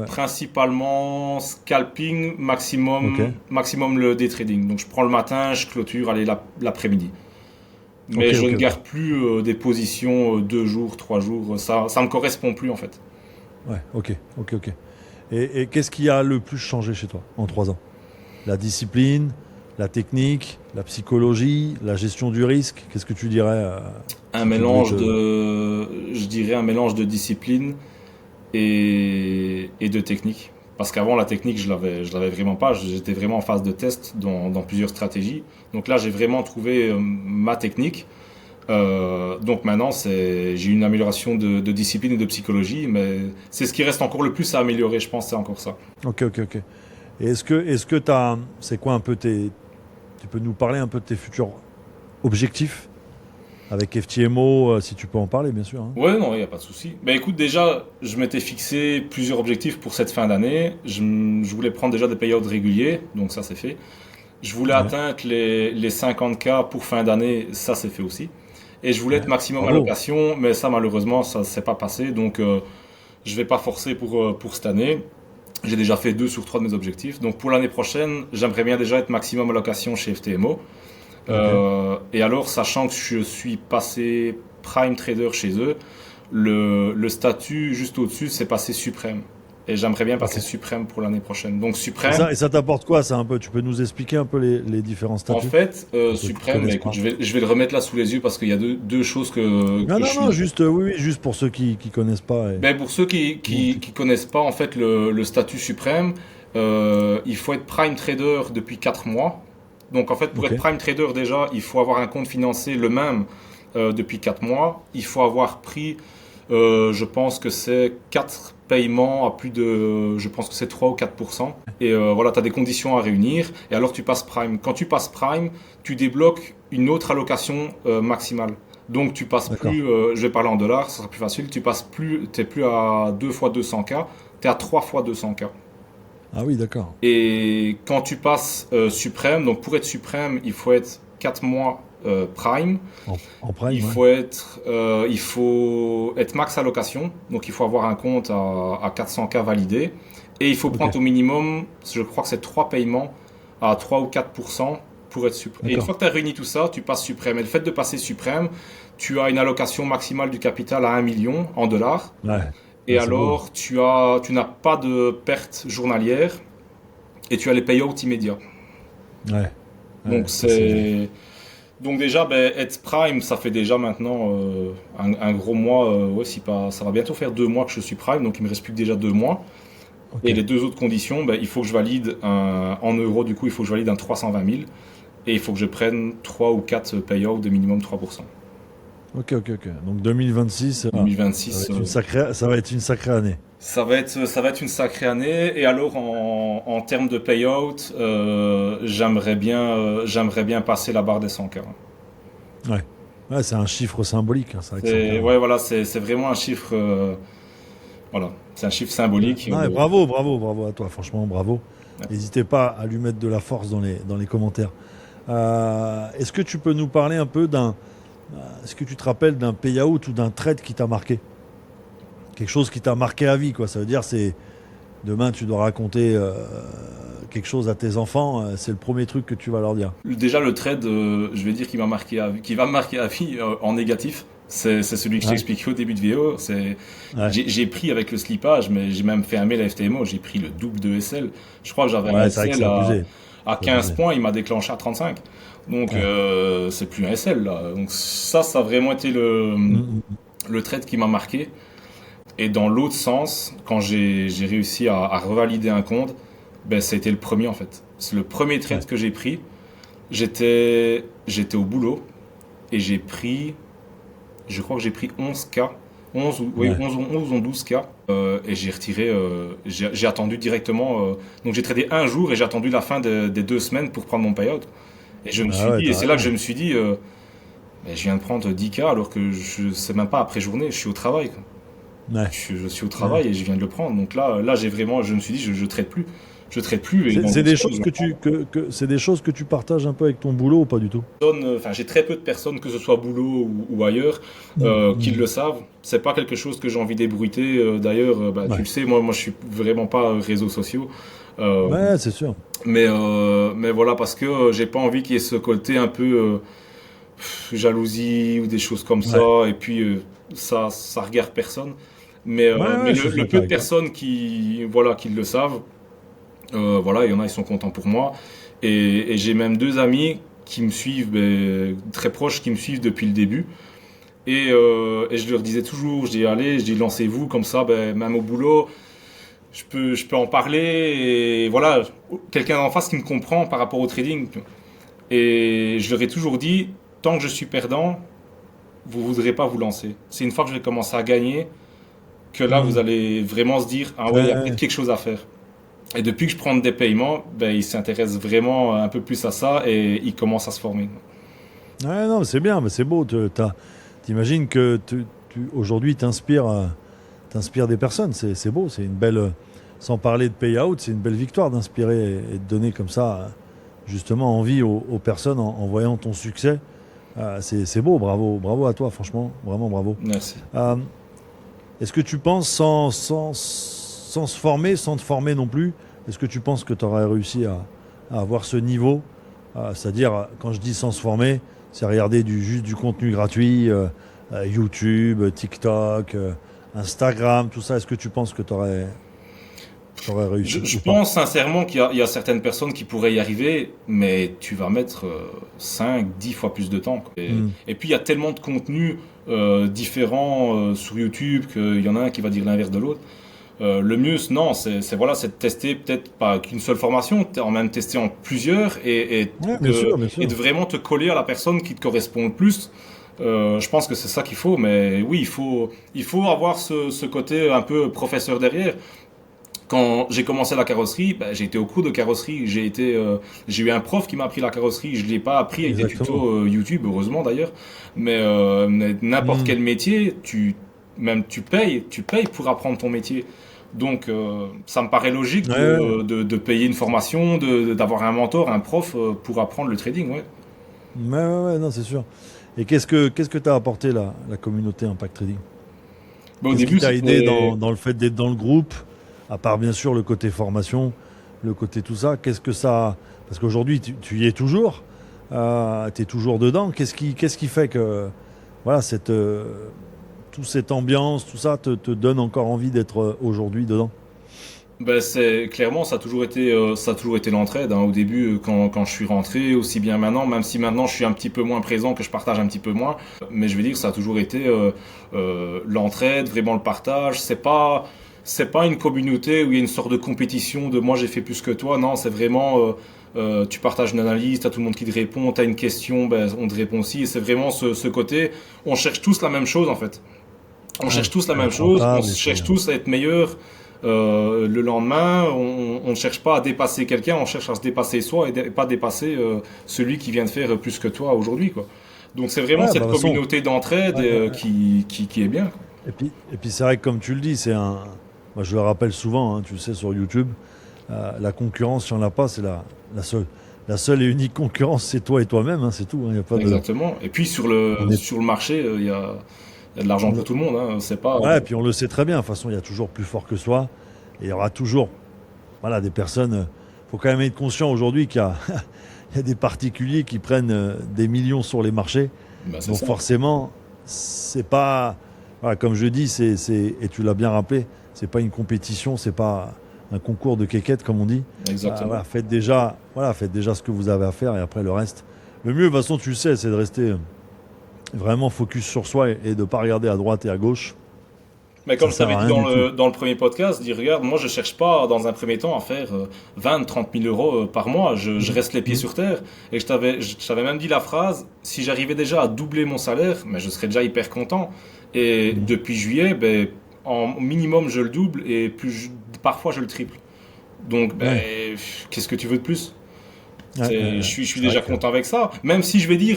Principalement scalping, maximum le day trading. Donc je prends le matin, je clôture l'après-midi. Mais je ne garde plus des positions 2 jours, 3 jours. Ça me correspond plus en fait. Ouais, ok. Et qu'est-ce qui a le plus changé chez toi en 3 ans? La discipline, la technique, la psychologie, la gestion du risque? Qu'est-ce que tu dirais? Je dirais un mélange de discipline et de technique. Parce qu'avant, la technique, je l'avais vraiment pas. J'étais vraiment en phase de test dans plusieurs stratégies. Donc là, j'ai vraiment trouvé ma technique. Donc maintenant, j'ai une amélioration de discipline et de psychologie, mais c'est ce qui reste encore le plus à améliorer, je pense, c'est encore ça. Ok. Et est-ce que c'est quoi un peu tu peux nous parler un peu de tes futurs objectifs avec FTMO, si tu peux en parler, bien sûr. Hein. Ouais, non, il n'y a pas de souci. Ben écoute, déjà, je m'étais fixé plusieurs objectifs pour cette fin d'année. Je voulais prendre déjà des payouts réguliers, donc ça c'est fait. Je voulais atteindre les 50K pour fin d'année, ça c'est fait aussi. Et je voulais être maximum allocation, mais ça malheureusement, ça ne s'est pas passé. Donc je ne vais pas forcer pour cette année. J'ai déjà fait 2 sur 3 de mes objectifs. Donc pour l'année prochaine, j'aimerais bien déjà être maximum allocation chez FTMO. Et alors, sachant que je suis passé Prime Trader chez eux, le statut juste au-dessus, c'est passé Suprême. Et j'aimerais bien passer Suprême pour l'année prochaine. Donc Suprême. Et ça t'apporte quoi, ça un peu? Tu peux nous expliquer un peu les différents statuts? En fait, Suprême, écoute, je vais le remettre là sous les yeux parce qu'il y a deux choses que. Non, juste pour ceux qui connaissent pas. Pour ceux qui connaissent pas, en fait, le statut Suprême, il faut être Prime Trader depuis 4 mois. Donc en fait, pour être Prime Trader déjà, il faut avoir un compte financier le même depuis 4 mois. Il faut avoir pris, je pense que c'est 4 paiements à plus de, je pense que c'est 3 ou 4%. Et voilà, tu as des conditions à réunir. Et alors tu passes Prime. Quand tu passes Prime, tu débloques une autre allocation maximale. Donc tu passes plus, je vais parler en dollars, ça sera plus facile. Tu n'es plus à 2 fois 200K, tu es à 3 fois 200K. Ah oui, d'accord. Et quand tu passes Suprême, donc pour être Suprême, il faut être 4 mois Prime. En Prime, il faut être max allocation, donc il faut avoir un compte à 400K validé. Et il faut prendre au minimum, je crois que c'est 3 paiements à 3 ou 4% pour être Suprême. Et une fois que tu as réuni tout ça, tu passes Suprême. Et le fait de passer Suprême, tu as une allocation maximale du capital à 1 million en dollars. Ouais. Et alors, tu n'as pas de perte journalière et tu as les payouts immédiats. Ouais. Donc déjà, être Prime, ça fait déjà maintenant un gros mois. Ça va bientôt faire 2 mois que je suis Prime, donc il me reste plus que déjà 2 mois. Et les 2 autres conditions, il faut que je valide en euros, du coup, il faut que je valide un 320 000 et il faut que je prenne 3 ou 4 payouts de minimum 3%. Ok. Donc 2026, ça va être une sacrée année. Ça va être une sacrée année. Et alors, en termes de payout, j'aimerais bien passer la barre des 100K. Ouais. Ouais, c'est un chiffre symbolique, hein, c'est vrai que Ouais, voilà, c'est vraiment un chiffre. Voilà, c'est un chiffre Ouais. symbolique. Non, et bravo à toi, franchement, bravo. N'hésitez pas à lui mettre de la force dans les commentaires. Est-ce que tu peux nous parler un peu est-ce que tu te rappelles d'un payout ou d'un trade qui t'a marqué? Quelque chose qui t'a marqué à vie, quoi. Ça veut dire, demain, tu dois raconter quelque chose à tes enfants, c'est le premier truc que tu vas leur dire. Déjà, le trade, je vais dire qu'il qui va me marquer à vie en négatif. C'est celui que je Ouais. t'expliquais au début de vidéo. Ouais, J'ai pris avec le slippage, mais j'ai même fait un mail à FTMO, j'ai pris le double de SL. Je crois que j'avais un ouais, c'est vrai que SL c'est abusé. à C'est 15 abusé. points, il m'a déclenché à 35. Donc, Ouais. c'est plus un SL là. Donc, ça a vraiment été Mm, mm, le trade qui m'a marqué. Et dans l'autre sens, quand j'ai réussi à revalider un compte, ben, c'était le premier en fait. C'est le premier ouais. trade que j'ai pris. J'étais au boulot et j'ai pris, je crois que j'ai pris 11K, 11 ou, oui, Ouais. 11 ou 12K, et j'ai retiré, j'ai attendu directement, donc j'ai tradé un jour et j'ai attendu la fin des 2 semaines pour prendre mon payout. Et je me Ah suis ouais, dit, et t'as c'est là que je raison. me suis dit, ben, je viens de prendre 10K alors que je sais même pas après journée, je suis au travail, quoi. Ouais. Je suis au Ouais. travail et je viens de le prendre. Donc là j'ai vraiment, je me suis dit, je traite plus. Je traite plus et dans C'est une des semaine, je choses vais prendre. c'est des choses que tu partages un peu avec ton boulot ou pas du tout? Enfin, j'ai très peu de personnes, que ce soit boulot ou ailleurs, Mm, qui mm. le savent. C'est pas quelque chose que j'ai envie d'ébruiter. D'ailleurs, bah, tu Ouais. le sais, moi je suis vraiment pas réseaux sociaux. Euh, Ouais, c'est sûr. mais voilà, parce que j'ai pas envie qu'il y ait ce côté un peu jalousie ou des choses comme ça. Ouais. Et puis ça regarde personne. Ouais, Mais ouais, je suis le peu d'accord de avec toi. personnes voilà, qui le savent, voilà, il y en a, ils sont contents pour moi. Et j'ai même deux amis qui me suivent, ben, très proches, qui me suivent depuis le début. Et je leur disais toujours, je dis allez, je dis lancez-vous, comme ça, ben, même au boulot, je peux en parler. Et voilà, quelqu'un en face qui me comprend par rapport au trading. Et je leur ai toujours dit, tant que je suis perdant, vous ne voudrez pas vous lancer. C'est une fois que je vais commencer à gagner que là, vous Mm. allez vraiment se dire, ah ouais, il y a peut-être Ouais, quelque chose à faire. Et depuis que je prends des paiements, ben, ils s'intéressent vraiment un peu plus à ça et ils commencent à se former. ouais, non, mais c'est bien, mais c'est beau. T'imagines que aujourd'hui t'inspires des personnes. C'est beau, c'est une belle. Sans parler de payout, c'est une belle victoire d'inspirer et de donner comme ça, justement, envie aux personnes en voyant ton succès. C'est beau, bravo à toi, franchement, vraiment bravo. Merci. Euh, Est-ce que tu penses, sans se former, sans te former non plus, est-ce que tu penses que tu aurais réussi à avoir ce niveau? C'est-à-dire, quand je dis sans se former, c'est regarder juste du contenu gratuit, YouTube, TikTok, Instagram, tout ça. Est-ce que tu penses que tu aurais réussi Je ou pas? pense sincèrement il y a certaines personnes qui pourraient y arriver, mais tu vas mettre 5, 10 fois plus de temps, quoi. Hmm. Et puis il y a tellement de contenus différents sur YouTube qu'il y en a un qui va dire l'inverse de l'autre. Le mieux, non, voilà, c'est de tester peut-être pas qu'une seule formation, en même tester en plusieurs Ouais, bien sûr, bien et sûr. de vraiment te coller à la personne qui te correspond le plus. Je pense que c'est ça qu'il faut, mais oui, il faut avoir ce côté un peu professeur derrière. Quand j'ai commencé la carrosserie, ben, j'ai été au cours de carrosserie. J'ai eu un prof qui m'a appris la carrosserie. Je l'ai pas appris avec des Exactement. tutos YouTube, heureusement d'ailleurs. Mais n'importe Hmm. quel métier, tu payes pour apprendre ton métier. Donc, ça me paraît logique Ouais, ouais, de payer une formation, d'avoir un mentor, un prof pour apprendre le trading. Ouais. ouais, non, c'est sûr. Et qu'est-ce que t'as apporté la communauté Impact Trading? Mais au Qu'est-ce qui début, t'a aidé c'était dans le fait d'être dans le groupe, à part bien sûr le côté formation, le côté tout ça, qu'est-ce que ça... Parce qu'aujourd'hui, tu y es toujours, tu es toujours dedans. Qu'est-ce qui fait que voilà, toute cette ambiance, tout ça te donne encore envie d'être aujourd'hui dedans? Ben c'est clairement ça a toujours été l'entraide, hein. Au début quand je suis rentré, aussi bien maintenant, même si maintenant je suis un petit peu moins présent, que je partage un petit peu moins, mais je veux dire ça a toujours été l'entraide, vraiment le partage. C'est pas une communauté où il y a une sorte de compétition de moi j'ai fait plus que toi. Non, c'est vraiment tu partages une analyse, t'as tout le monde qui te répond, t'as une question, ben on te répond aussi. Et c'est vraiment ce côté, on cherche tous la même chose en fait. On Ouais, cherche tous la on même chose, on partage et puis, cherche tous à être meilleurs le lendemain. On ne cherche pas à dépasser quelqu'un, on cherche à se dépasser soi et pas dépasser celui qui vient de faire plus que toi aujourd'hui, quoi. Donc c'est vraiment Ouais, cette bah, de toute façon, communauté d'entraide qui est bien, quoi. et puis c'est vrai que comme tu le dis, moi je le rappelle souvent, hein, tu le sais sur YouTube, la concurrence, si on l'a pas, c'est la seule et unique concurrence, c'est toi et toi-même, hein, c'est tout. Il y a pas de, Exactement. Et puis on est, sur le marché, il y a de l'argent on pour le- tout le monde, hein. C'est pas. ouais, et puis on le sait très bien. De toute façon, il y a toujours plus fort que soi, et il y aura toujours, voilà, des personnes. Faut quand même être conscient aujourd'hui qu'il y a, il y a des particuliers qui prennent des millions sur les marchés. Bah, c'est Donc ça. forcément, c'est pas, voilà, comme je dis, et tu l'as bien rappelé, c'est pas une compétition, c'est pas un concours de quéquettes comme on dit. Exactement. Faites déjà ce que vous avez à faire et après le reste. Le mieux, de toute façon, tu le sais, c'est de rester vraiment focus sur soi et de pas regarder à droite et à gauche. Mais Ça comme je sert t'avais à dit rien du tout. dans le premier podcast, dis regarde, moi je cherche pas dans un premier temps à faire 20, 30 000 euros par mois, je reste les pieds Mhm. sur terre. Et je t'avais même dit la phrase, si j'arrivais déjà à doubler mon salaire, mais je serais déjà hyper content. Et Mhm. depuis juillet, ben, en minimum je le double et parfois je le triple. Donc ben, Ouais. qu'est-ce que tu veux de plus? Je suis C'est vrai déjà que, content avec ça. Même si je vais dire,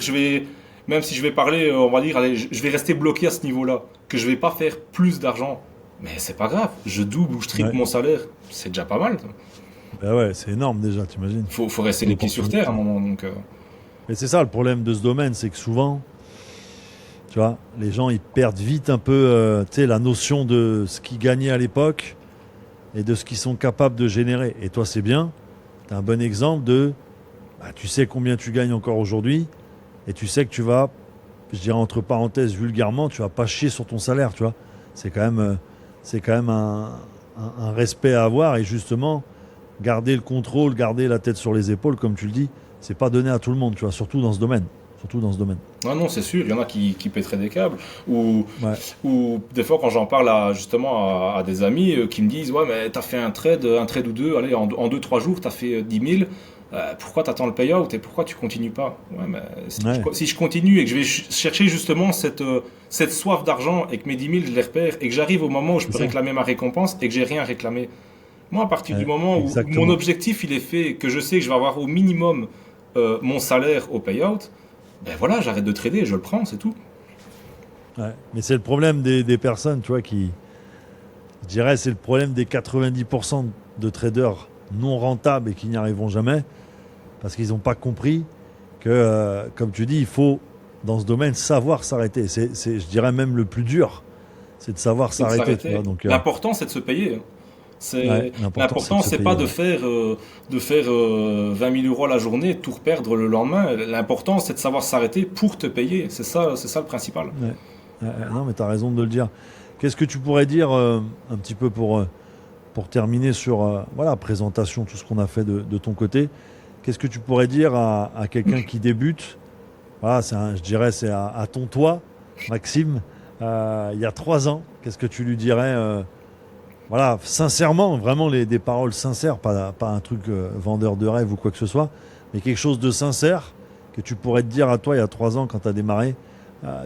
même si je vais parler, on va dire, allez, je vais rester bloqué à ce niveau-là, que je vais pas faire plus d'argent. Mais c'est pas grave, je double ou je triple ouais. mon salaire, c'est déjà pas mal. Ben ouais, c'est énorme déjà, t'imagines. Faut rester les pieds sur terre à un moment. Donc, Mais c'est ça le problème de ce domaine, c'est que souvent, tu vois, les gens ils perdent vite un peu, tu sais, la notion de ce qu'ils gagnaient à l'époque et de ce qu'ils sont capables de générer. Et toi, c'est bien, tu as un bon exemple de, bah, tu sais combien tu gagnes encore aujourd'hui et tu sais que tu vas, je dirais entre parenthèses vulgairement, tu vas pas chier sur ton salaire, tu vois. C'est quand même un respect à avoir et justement, garder le contrôle, garder la tête sur les épaules, comme tu le dis, c'est pas donné à tout le monde, tu vois, surtout dans ce domaine. Surtout dans ce domaine. ah non, c'est sûr, il y en a qui pèteraient des câbles. Ou, Ouais. ou des fois, quand j'en parle justement à des amis qui me disent, ouais, mais t'as fait un trade ou deux, allez, en 2-3 jours, t'as fait 10 000. Pourquoi t'attends le payout et pourquoi tu continues pas? Ouais, mais Ouais. si je continue et que je vais chercher justement cette soif d'argent et que mes 10 000 je les repère et que j'arrive au moment où je C'est peux ça. réclamer ma récompense et que j'ai rien réclamé. Moi, à partir du Ouais, moment où mon exactement. objectif il est fait, que je sais que je vais avoir au minimum mon salaire au payout, ben voilà, j'arrête de trader, je le prends, c'est tout. Ouais. Mais c'est le problème des personnes, tu vois, je dirais, c'est le problème des 90% de traders non rentables et qui n'y arriveront jamais, parce qu'ils n'ont pas compris que, comme tu dis, il faut, dans ce domaine, savoir s'arrêter. Je dirais même le plus dur, c'est de savoir C'est de s'arrêter, tu vois. s'arrêter. Donc, L'important, c'est de se payer, hein. ouais, l'important, c'est de L'important, se c'est payer. pas Ouais. de faire 20 000 euros à la journée et tout reperdre le lendemain. L'important, c'est de savoir s'arrêter pour te payer. C'est ça le principal. Ouais. Non, mais tu as raison de le dire. Qu'est-ce que tu pourrais dire un petit peu pour terminer sur voilà, présentation, tout ce qu'on a fait de ton côté? Qu'est-ce que tu pourrais dire à quelqu'un qui débute? Voilà, je dirais c'est à ton toit, Maxime, il y a 3 ans. Qu'est-ce que tu lui dirais voilà, sincèrement, vraiment des paroles sincères, pas un truc vendeur de rêve ou quoi que ce soit, mais quelque chose de sincère que tu pourrais te dire à toi il y a 3 ans quand tu as démarré,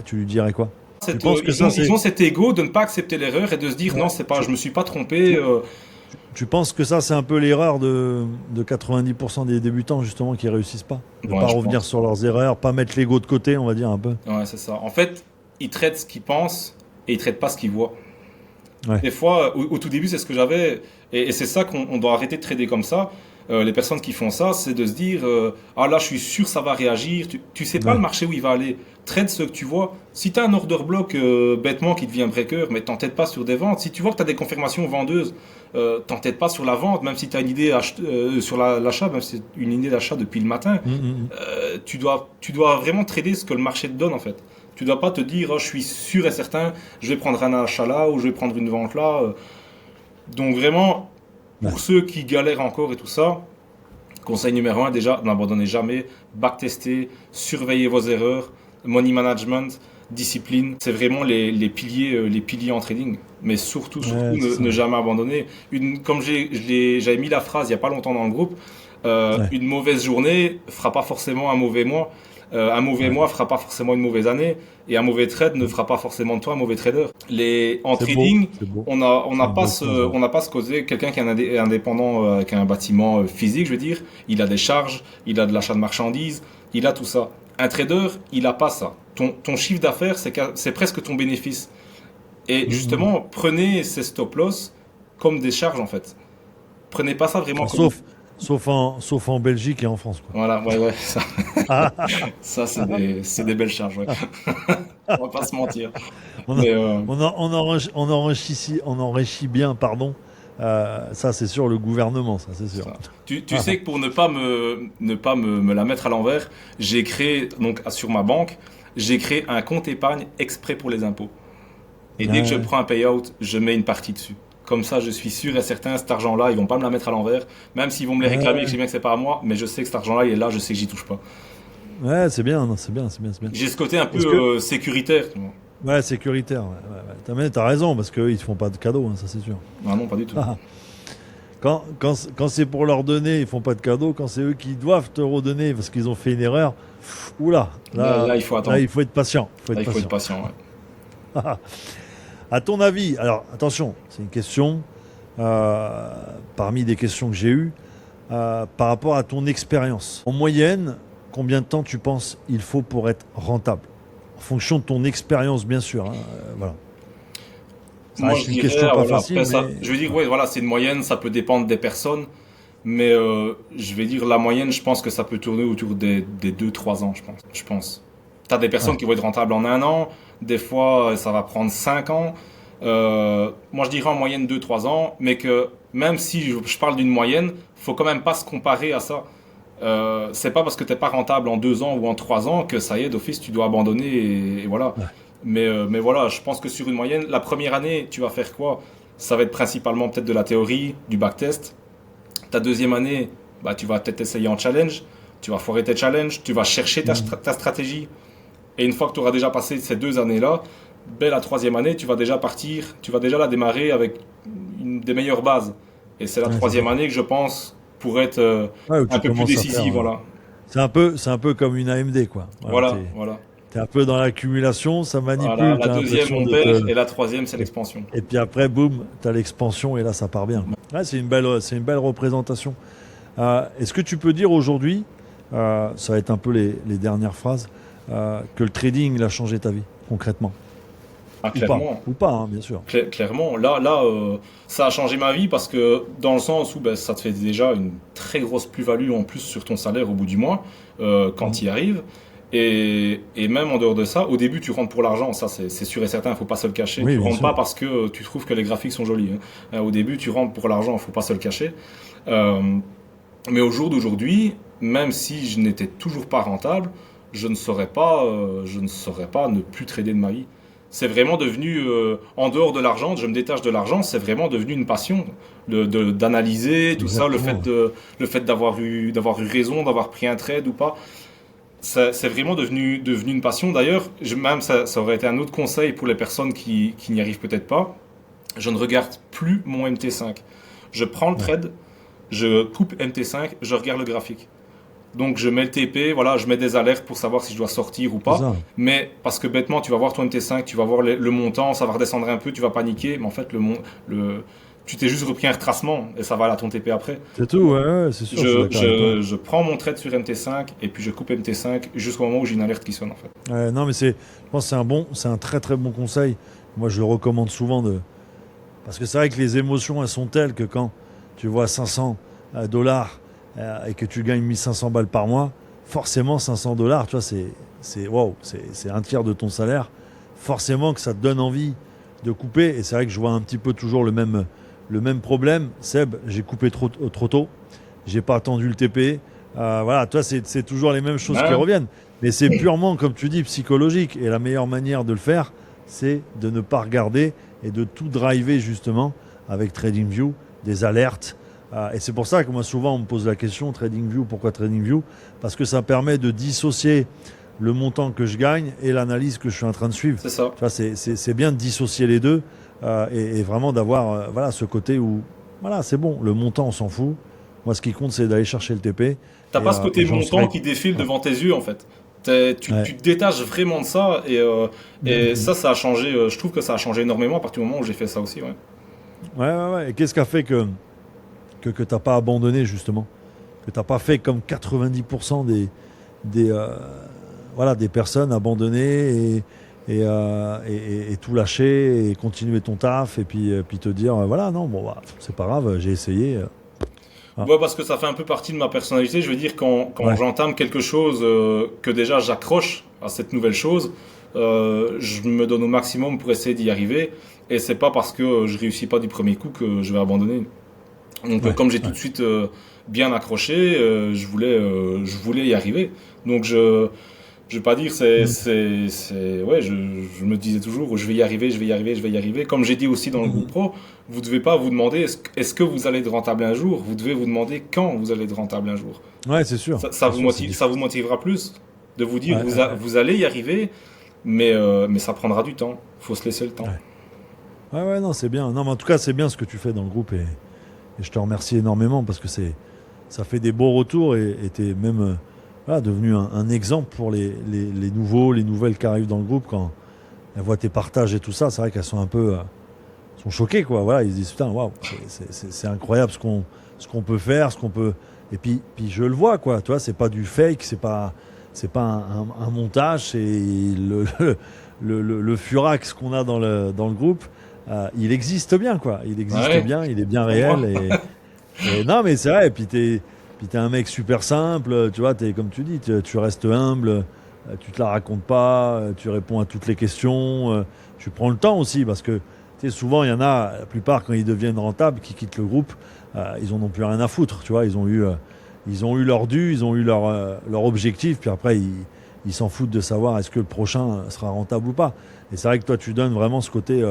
tu lui dirais quoi? Tu penses que ça, Ils ont cet ego de ne pas accepter l'erreur et de se dire non, c'est pas, je me suis pas trompé. tu penses que ça, c'est un peu l'erreur de 90% des débutants, justement, qui réussissent pas? De Ouais, pas je revenir pense. sur leurs erreurs, pas mettre l'ego de côté, on va dire un peu. Ouais, c'est ça. En fait, ils traitent ce qu'ils pensent et ils traitent pas ce qu'ils voient. Ouais. Des fois, au tout début, c'est ce que j'avais, et c'est ça qu'on doit arrêter de trader comme ça. Les personnes qui font ça, c'est de se dire ah là, je suis sûr ça va réagir. Tu sais pas Ouais. le marché où il va aller. Trade ce que tu vois. Si tu as un order block bêtement qui devient breaker, mais t'entêtes pas sur des ventes. Si tu vois que tu as des confirmations vendeuses, t'entêtes pas sur la vente, même si tu as une idée sur l'achat, même si c'est une idée d'achat depuis le matin. Tu dois vraiment trader ce que le marché te donne en fait. Tu dois pas te dire oh, je suis sûr et certain, je vais prendre un achat là ou je vais prendre une vente là. Donc vraiment, pour Ouais. ceux qui galèrent encore et tout ça, conseil numéro 1 déjà, n'abandonnez jamais, backtester, surveillez vos erreurs, money management, discipline, c'est vraiment les piliers en trading. Mais surtout, Ouais, c'est ça. ne jamais abandonner. Comme j'avais mis la phrase il n'y a pas longtemps dans le groupe, Ouais. une mauvaise journée fera pas forcément un mauvais mois. Un mauvais Ouais. mois fera pas forcément une mauvaise année, et un mauvais trade ne fera pas forcément de toi un mauvais trader. En C'est beau, trading, c'est beau. on n'a C'est une belle phrase, ouais. on n'a pas ce côté, quelqu'un qui est indépendant, qui a un bâtiment physique, je veux dire, il a des charges, il a de l'achat de marchandises, il a tout ça. Un trader, il a pas ça. Ton chiffre d'affaires, c'est presque ton bénéfice. Et justement, prenez ces stop-loss comme des charges, en fait. Prenez pas ça vraiment comme... Sauf en Belgique et en France, quoi. Voilà, ouais, ça, ça c'est des belles charges, ouais. On va pas se mentir. On enrichit bien, pardon. Ça, c'est sûr, le gouvernement, ça, c'est sûr. Ça. Tu sais que pour ne pas me la mettre à l'envers, j'ai créé, donc sur ma banque, j'ai créé un compte épargne exprès pour les impôts. Et dès que je prends un payout, je mets une partie dessus. Comme ça, je suis sûr et certain, cet argent-là, ils vont pas me la mettre à l'envers. Même s'ils vont me les réclamer, que je sais bien que c'est pas à moi, mais je sais que cet argent-là, il est là, je sais que j'y touche pas. Ouais, c'est bien, non, c'est bien. J'ai ce côté un peu sécuritaire. Tu vois. Ouais, sécuritaire. Ouais. T'as raison, parce qu'eux, ils te font pas de cadeaux, ça c'est sûr. Ah non, pas du tout. Quand c'est pour leur donner, ils font pas de cadeaux. Quand c'est eux qui doivent te redonner parce qu'ils ont fait une erreur, oula, là, il faut attendre. Là, il faut être patient. Il faut être patient, ouais. À ton avis, alors attention, c'est une question parmi des questions que j'ai eues par rapport à ton expérience. En moyenne, combien de temps tu penses il faut pour être rentable? En fonction de ton expérience, bien sûr. Voilà. Moi, je dirais, facile, après, mais... je veux dire, ouais, voilà, c'est une moyenne, ça peut dépendre des personnes, mais je vais dire la moyenne, je pense que ça peut tourner autour des 2-3 ans, je pense. T'as des personnes qui vont être rentables en 1 an, des fois ça va prendre 5 ans. Moi je dirais en moyenne 2-3 ans, mais que même si je parle d'une moyenne, faut quand même pas se comparer à ça. C'est pas parce que t'es pas rentable en 2 ans ou en 3 ans que ça y est, d'office tu dois abandonner et voilà. Ouais. Mais voilà, je pense que sur une moyenne, la première année, tu vas faire quoi? Ça va être principalement peut-être de la théorie, du backtest. Ta deuxième année, bah, tu vas peut-être essayer en challenge, tu vas foirer tes challenges, tu vas chercher ta stratégie. Et une fois que tu auras déjà passé ces 2 années-là, ben, la troisième année, tu vas déjà la démarrer avec des meilleures bases. Et c'est la troisième année que je pense pour être un peu plus décisive. Voilà. C'est un peu comme une AMD, quoi. Voilà. T'es un peu dans l'accumulation, ça manipule. Voilà, la deuxième, on perd, et la troisième, c'est l'expansion. Et puis après, boum, t'as l'expansion, et là, ça part bien. Ouais, c'est une belle représentation. Est-ce que tu peux dire aujourd'hui, ça va être un peu les dernières phrases, que le trading, il a changé ta vie, concrètement? Clairement. Ou pas, hein, bien sûr. Clairement. Là, ça a changé ma vie parce que dans le sens où ça te fait déjà une très grosse plus-value en plus sur ton salaire au bout du mois, quand tu y arrives. Et même en dehors de ça, au début, tu rentres pour l'argent. Ça, c'est sûr et certain, il ne faut pas se le cacher. Oui, tu ne rentres pas parce que tu trouves que les graphiques sont jolis. Hein. Au début, tu rentres pour l'argent, il ne faut pas se le cacher. Mais au jour d'aujourd'hui, même si je n'étais toujours pas rentable, je ne saurais pas ne plus trader de ma vie. C'est vraiment devenu, en dehors de l'argent, je me détache de l'argent, c'est vraiment devenu une passion d'analyser tout ça, le fait d'avoir eu raison, d'avoir pris un trade ou pas. C'est vraiment devenu une passion. D'ailleurs, même ça aurait été un autre conseil pour les personnes qui n'y arrivent peut-être pas. Je ne regarde plus mon MT5. Je prends le trade, je coupe MT5, je regarde le graphique. Donc je mets le TP, voilà, je mets des alertes pour savoir si je dois sortir ou pas. Mais parce que bêtement, tu vas voir ton MT5, tu vas voir le montant, ça va redescendre un peu, tu vas paniquer, mais en fait tu t'es juste repris un retracement et ça va à ton TP après. C'est tout, ouais, c'est sûr. Je prends mon trade sur MT5 et puis je coupe MT5 jusqu'au moment où j'ai une alerte qui sonne en fait. Non mais je pense que c'est un très très bon conseil. Moi je le recommande souvent parce que c'est vrai que les émotions elles sont telles que quand tu vois $500 et que tu gagnes 1500 balles par mois, forcément $500, tu vois, c'est un tiers de ton salaire. Forcément que ça te donne envie de couper. Et c'est vrai que je vois un petit peu toujours le même problème. Seb, j'ai coupé trop tôt, j'ai pas attendu le TP. Voilà, toi, c'est toujours les mêmes choses qui reviennent. Mais c'est purement, comme tu dis, psychologique. Et la meilleure manière de le faire, c'est de ne pas regarder et de tout driver justement avec TradingView, des alertes. Et c'est pour ça que moi, souvent, on me pose la question, TradingView, pourquoi TradingView? Parce que ça permet de dissocier le montant que je gagne et l'analyse que je suis en train de suivre. C'est ça. Tu vois, c'est bien de dissocier les deux et vraiment d'avoir ce côté où, voilà, c'est bon, le montant, on s'en fout. Moi, ce qui compte, c'est d'aller chercher le TP. T'as pas ce côté montant qui défile devant tes yeux, en fait. Tu te détaches vraiment de ça et ça a changé. Je trouve que ça a changé énormément à partir du moment où j'ai fait ça aussi. Ouais. Et qu'est-ce qui a fait que t'as pas abandonné justement, que t'as pas fait comme 90% voilà, des personnes abandonner et tout lâcher et continuer ton taf et puis te dire voilà, non, bon, bah, c'est pas grave, j'ai essayé. Ouais, parce que ça fait un peu partie de ma personnalité. Je veux dire, quand Ouais. j'entame quelque chose que déjà j'accroche à cette nouvelle chose, je me donne au maximum pour essayer d'y arriver. Et c'est pas parce que je réussis pas du premier coup que je vais abandonner. Donc, Ouais, comme j'ai tout ouais. de suite bien accroché, je voulais y arriver. Donc, je vais pas dire, Mm. ouais, je me disais toujours, je vais y arriver, je vais y arriver, je vais y arriver. Comme j'ai dit aussi dans le groupe Mm. pro, vous devez pas vous demander, est-ce que vous allez être rentable un jour? Vous devez vous demander quand vous allez être rentable un jour. Ouais, c'est sûr. Ça C'est vous sûr, c'est motive, ça vous difficile. motivera plus de vous dire, Ouais, ouais, ouais. vous allez y arriver, mais ça prendra du temps. Faut se laisser le temps. Ouais. Ouais, ouais, non, c'est bien. Non, mais en tout cas, c'est bien ce que tu fais dans le groupe et je te remercie énormément parce que ça fait des beaux retours et t'es même voilà, devenu un exemple pour les nouveaux, les nouvelles qui arrivent dans le groupe quand elles voient tes partages et tout ça. C'est vrai qu'elles sont un peu sont choquées, quoi. Voilà, ils se disent putain, waouh, c'est incroyable ce qu'on peut faire, ce qu'on peut. Et puis je le vois, quoi. Tu vois, c'est pas du fake, c'est pas un montage, c'est le furax qu'on a dans le groupe. Il existe bien, quoi. Il existe Ouais, bien, il est bien on voit. réel. Et non, mais c'est vrai. Et puis t'es un mec super simple. Tu vois, comme tu dis, tu restes humble. Tu te la racontes pas. Tu réponds à toutes les questions. Tu prends le temps aussi parce que tu sais, souvent il y en a, la plupart quand ils deviennent rentables, qui quittent le groupe, ils en ont plus rien à foutre. Tu vois, ils ont eu leur dû, ils ont eu leur objectif. Puis après, ils s'en foutent de savoir est-ce que le prochain sera rentable ou pas. Et c'est vrai que toi, tu donnes vraiment ce côté.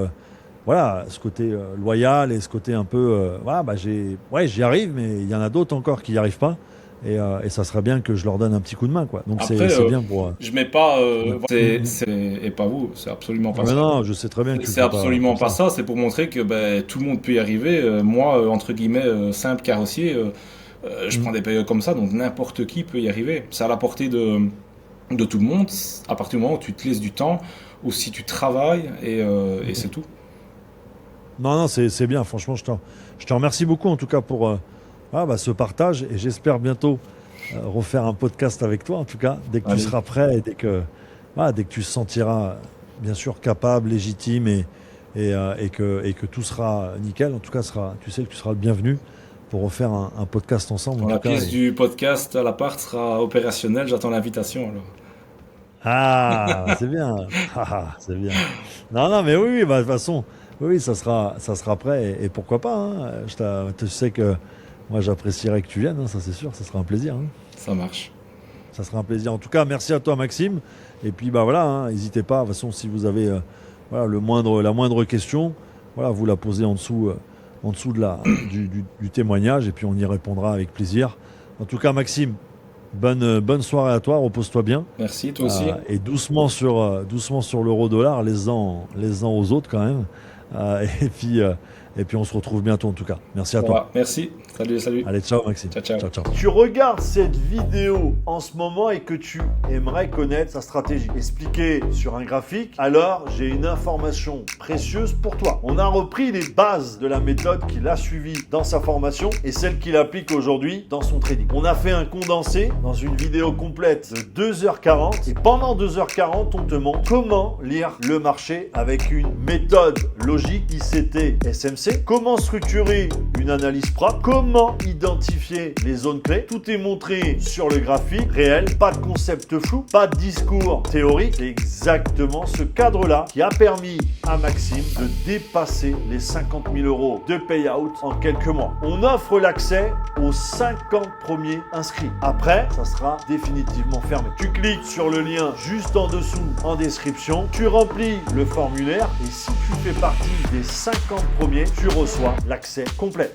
Voilà, ce côté loyal et ce côté un peu, voilà, bah j'y arrive, mais il y en a d'autres encore qui n'y arrivent pas. Et ça serait bien que je leur donne un petit coup de main, quoi. Donc c'est Après, c'est bien pour. je mets pas, Ouais. Mm, mm. et pas vous, c'est absolument pas Ah, mais ça. non, je sais très bien que tu le C'est fais pas absolument comme pas ça. ça, c'est pour montrer que ben, tout le monde peut y arriver. Moi, entre guillemets, simple carrossier, je Mm. prends des périodes comme ça, donc n'importe qui peut y arriver. C'est à la portée de tout le monde, à partir du moment où tu te laisses du temps, ou si tu travailles, et c'est tout. Non, non, c'est bien. Franchement, je te remercie beaucoup en tout cas pour voilà, bah, ce partage et j'espère bientôt refaire un podcast avec toi. En tout cas, dès que tu Allez, seras prêt et dès que tu te sentiras bien sûr capable, légitime et que tout sera nickel. En tout cas, tu sais que tu seras le bienvenu pour refaire un podcast ensemble. En quand tout la cas. pièce du podcast à l'appart sera opérationnelle, j'attends l'invitation alors. Ah, c'est bien. C'est bien. Non, non, mais oui, oui, bah, de toute façon, oui, oui, ça sera prêt et pourquoi pas. Hein. Tu sais que moi, j'apprécierais que tu viennes, hein, ça c'est sûr, ça sera un plaisir. Hein. Ça marche. Ça sera un plaisir. En tout cas, merci à toi, Maxime. Et puis, bah voilà, hein, n'hésitez pas. De toute façon, si vous avez voilà, la moindre question, voilà, vous la posez en dessous du témoignage et puis on y répondra avec plaisir. En tout cas, Maxime, bonne soirée à toi, repose-toi bien. Merci, toi aussi. Et doucement sur l'euro-dollar, laisse-en aux autres quand même. Et puis on se retrouve bientôt en tout cas. Merci à Ça toi. va. Merci. Salut, salut. Allez, ciao Maxime. Ciao, ciao. Ciao, ciao. Tu regardes cette vidéo en ce moment et que tu aimerais connaître sa stratégie expliquée sur un graphique, alors j'ai une information précieuse pour toi. On a repris les bases de la méthode qu'il a suivie dans sa formation et celle qu'il applique aujourd'hui dans son trading. On a fait un condensé dans une vidéo complète de 2h40 et pendant 2h40, on te montre comment lire le marché avec une méthode logique ICT SMC, comment structurer une analyse propre, comment identifier les zones clés. Tout est montré sur le graphique réel, pas de concept flou, pas de discours théorique. C'est exactement ce cadre-là qui a permis à Maxime de dépasser les 50 000 euros de payout en quelques mois. On offre l'accès aux 50 premiers inscrits. Après, ça sera définitivement fermé. Tu cliques sur le lien juste en dessous en description, tu remplis le formulaire et si tu fais partie des 50 premiers, tu reçois l'accès complet.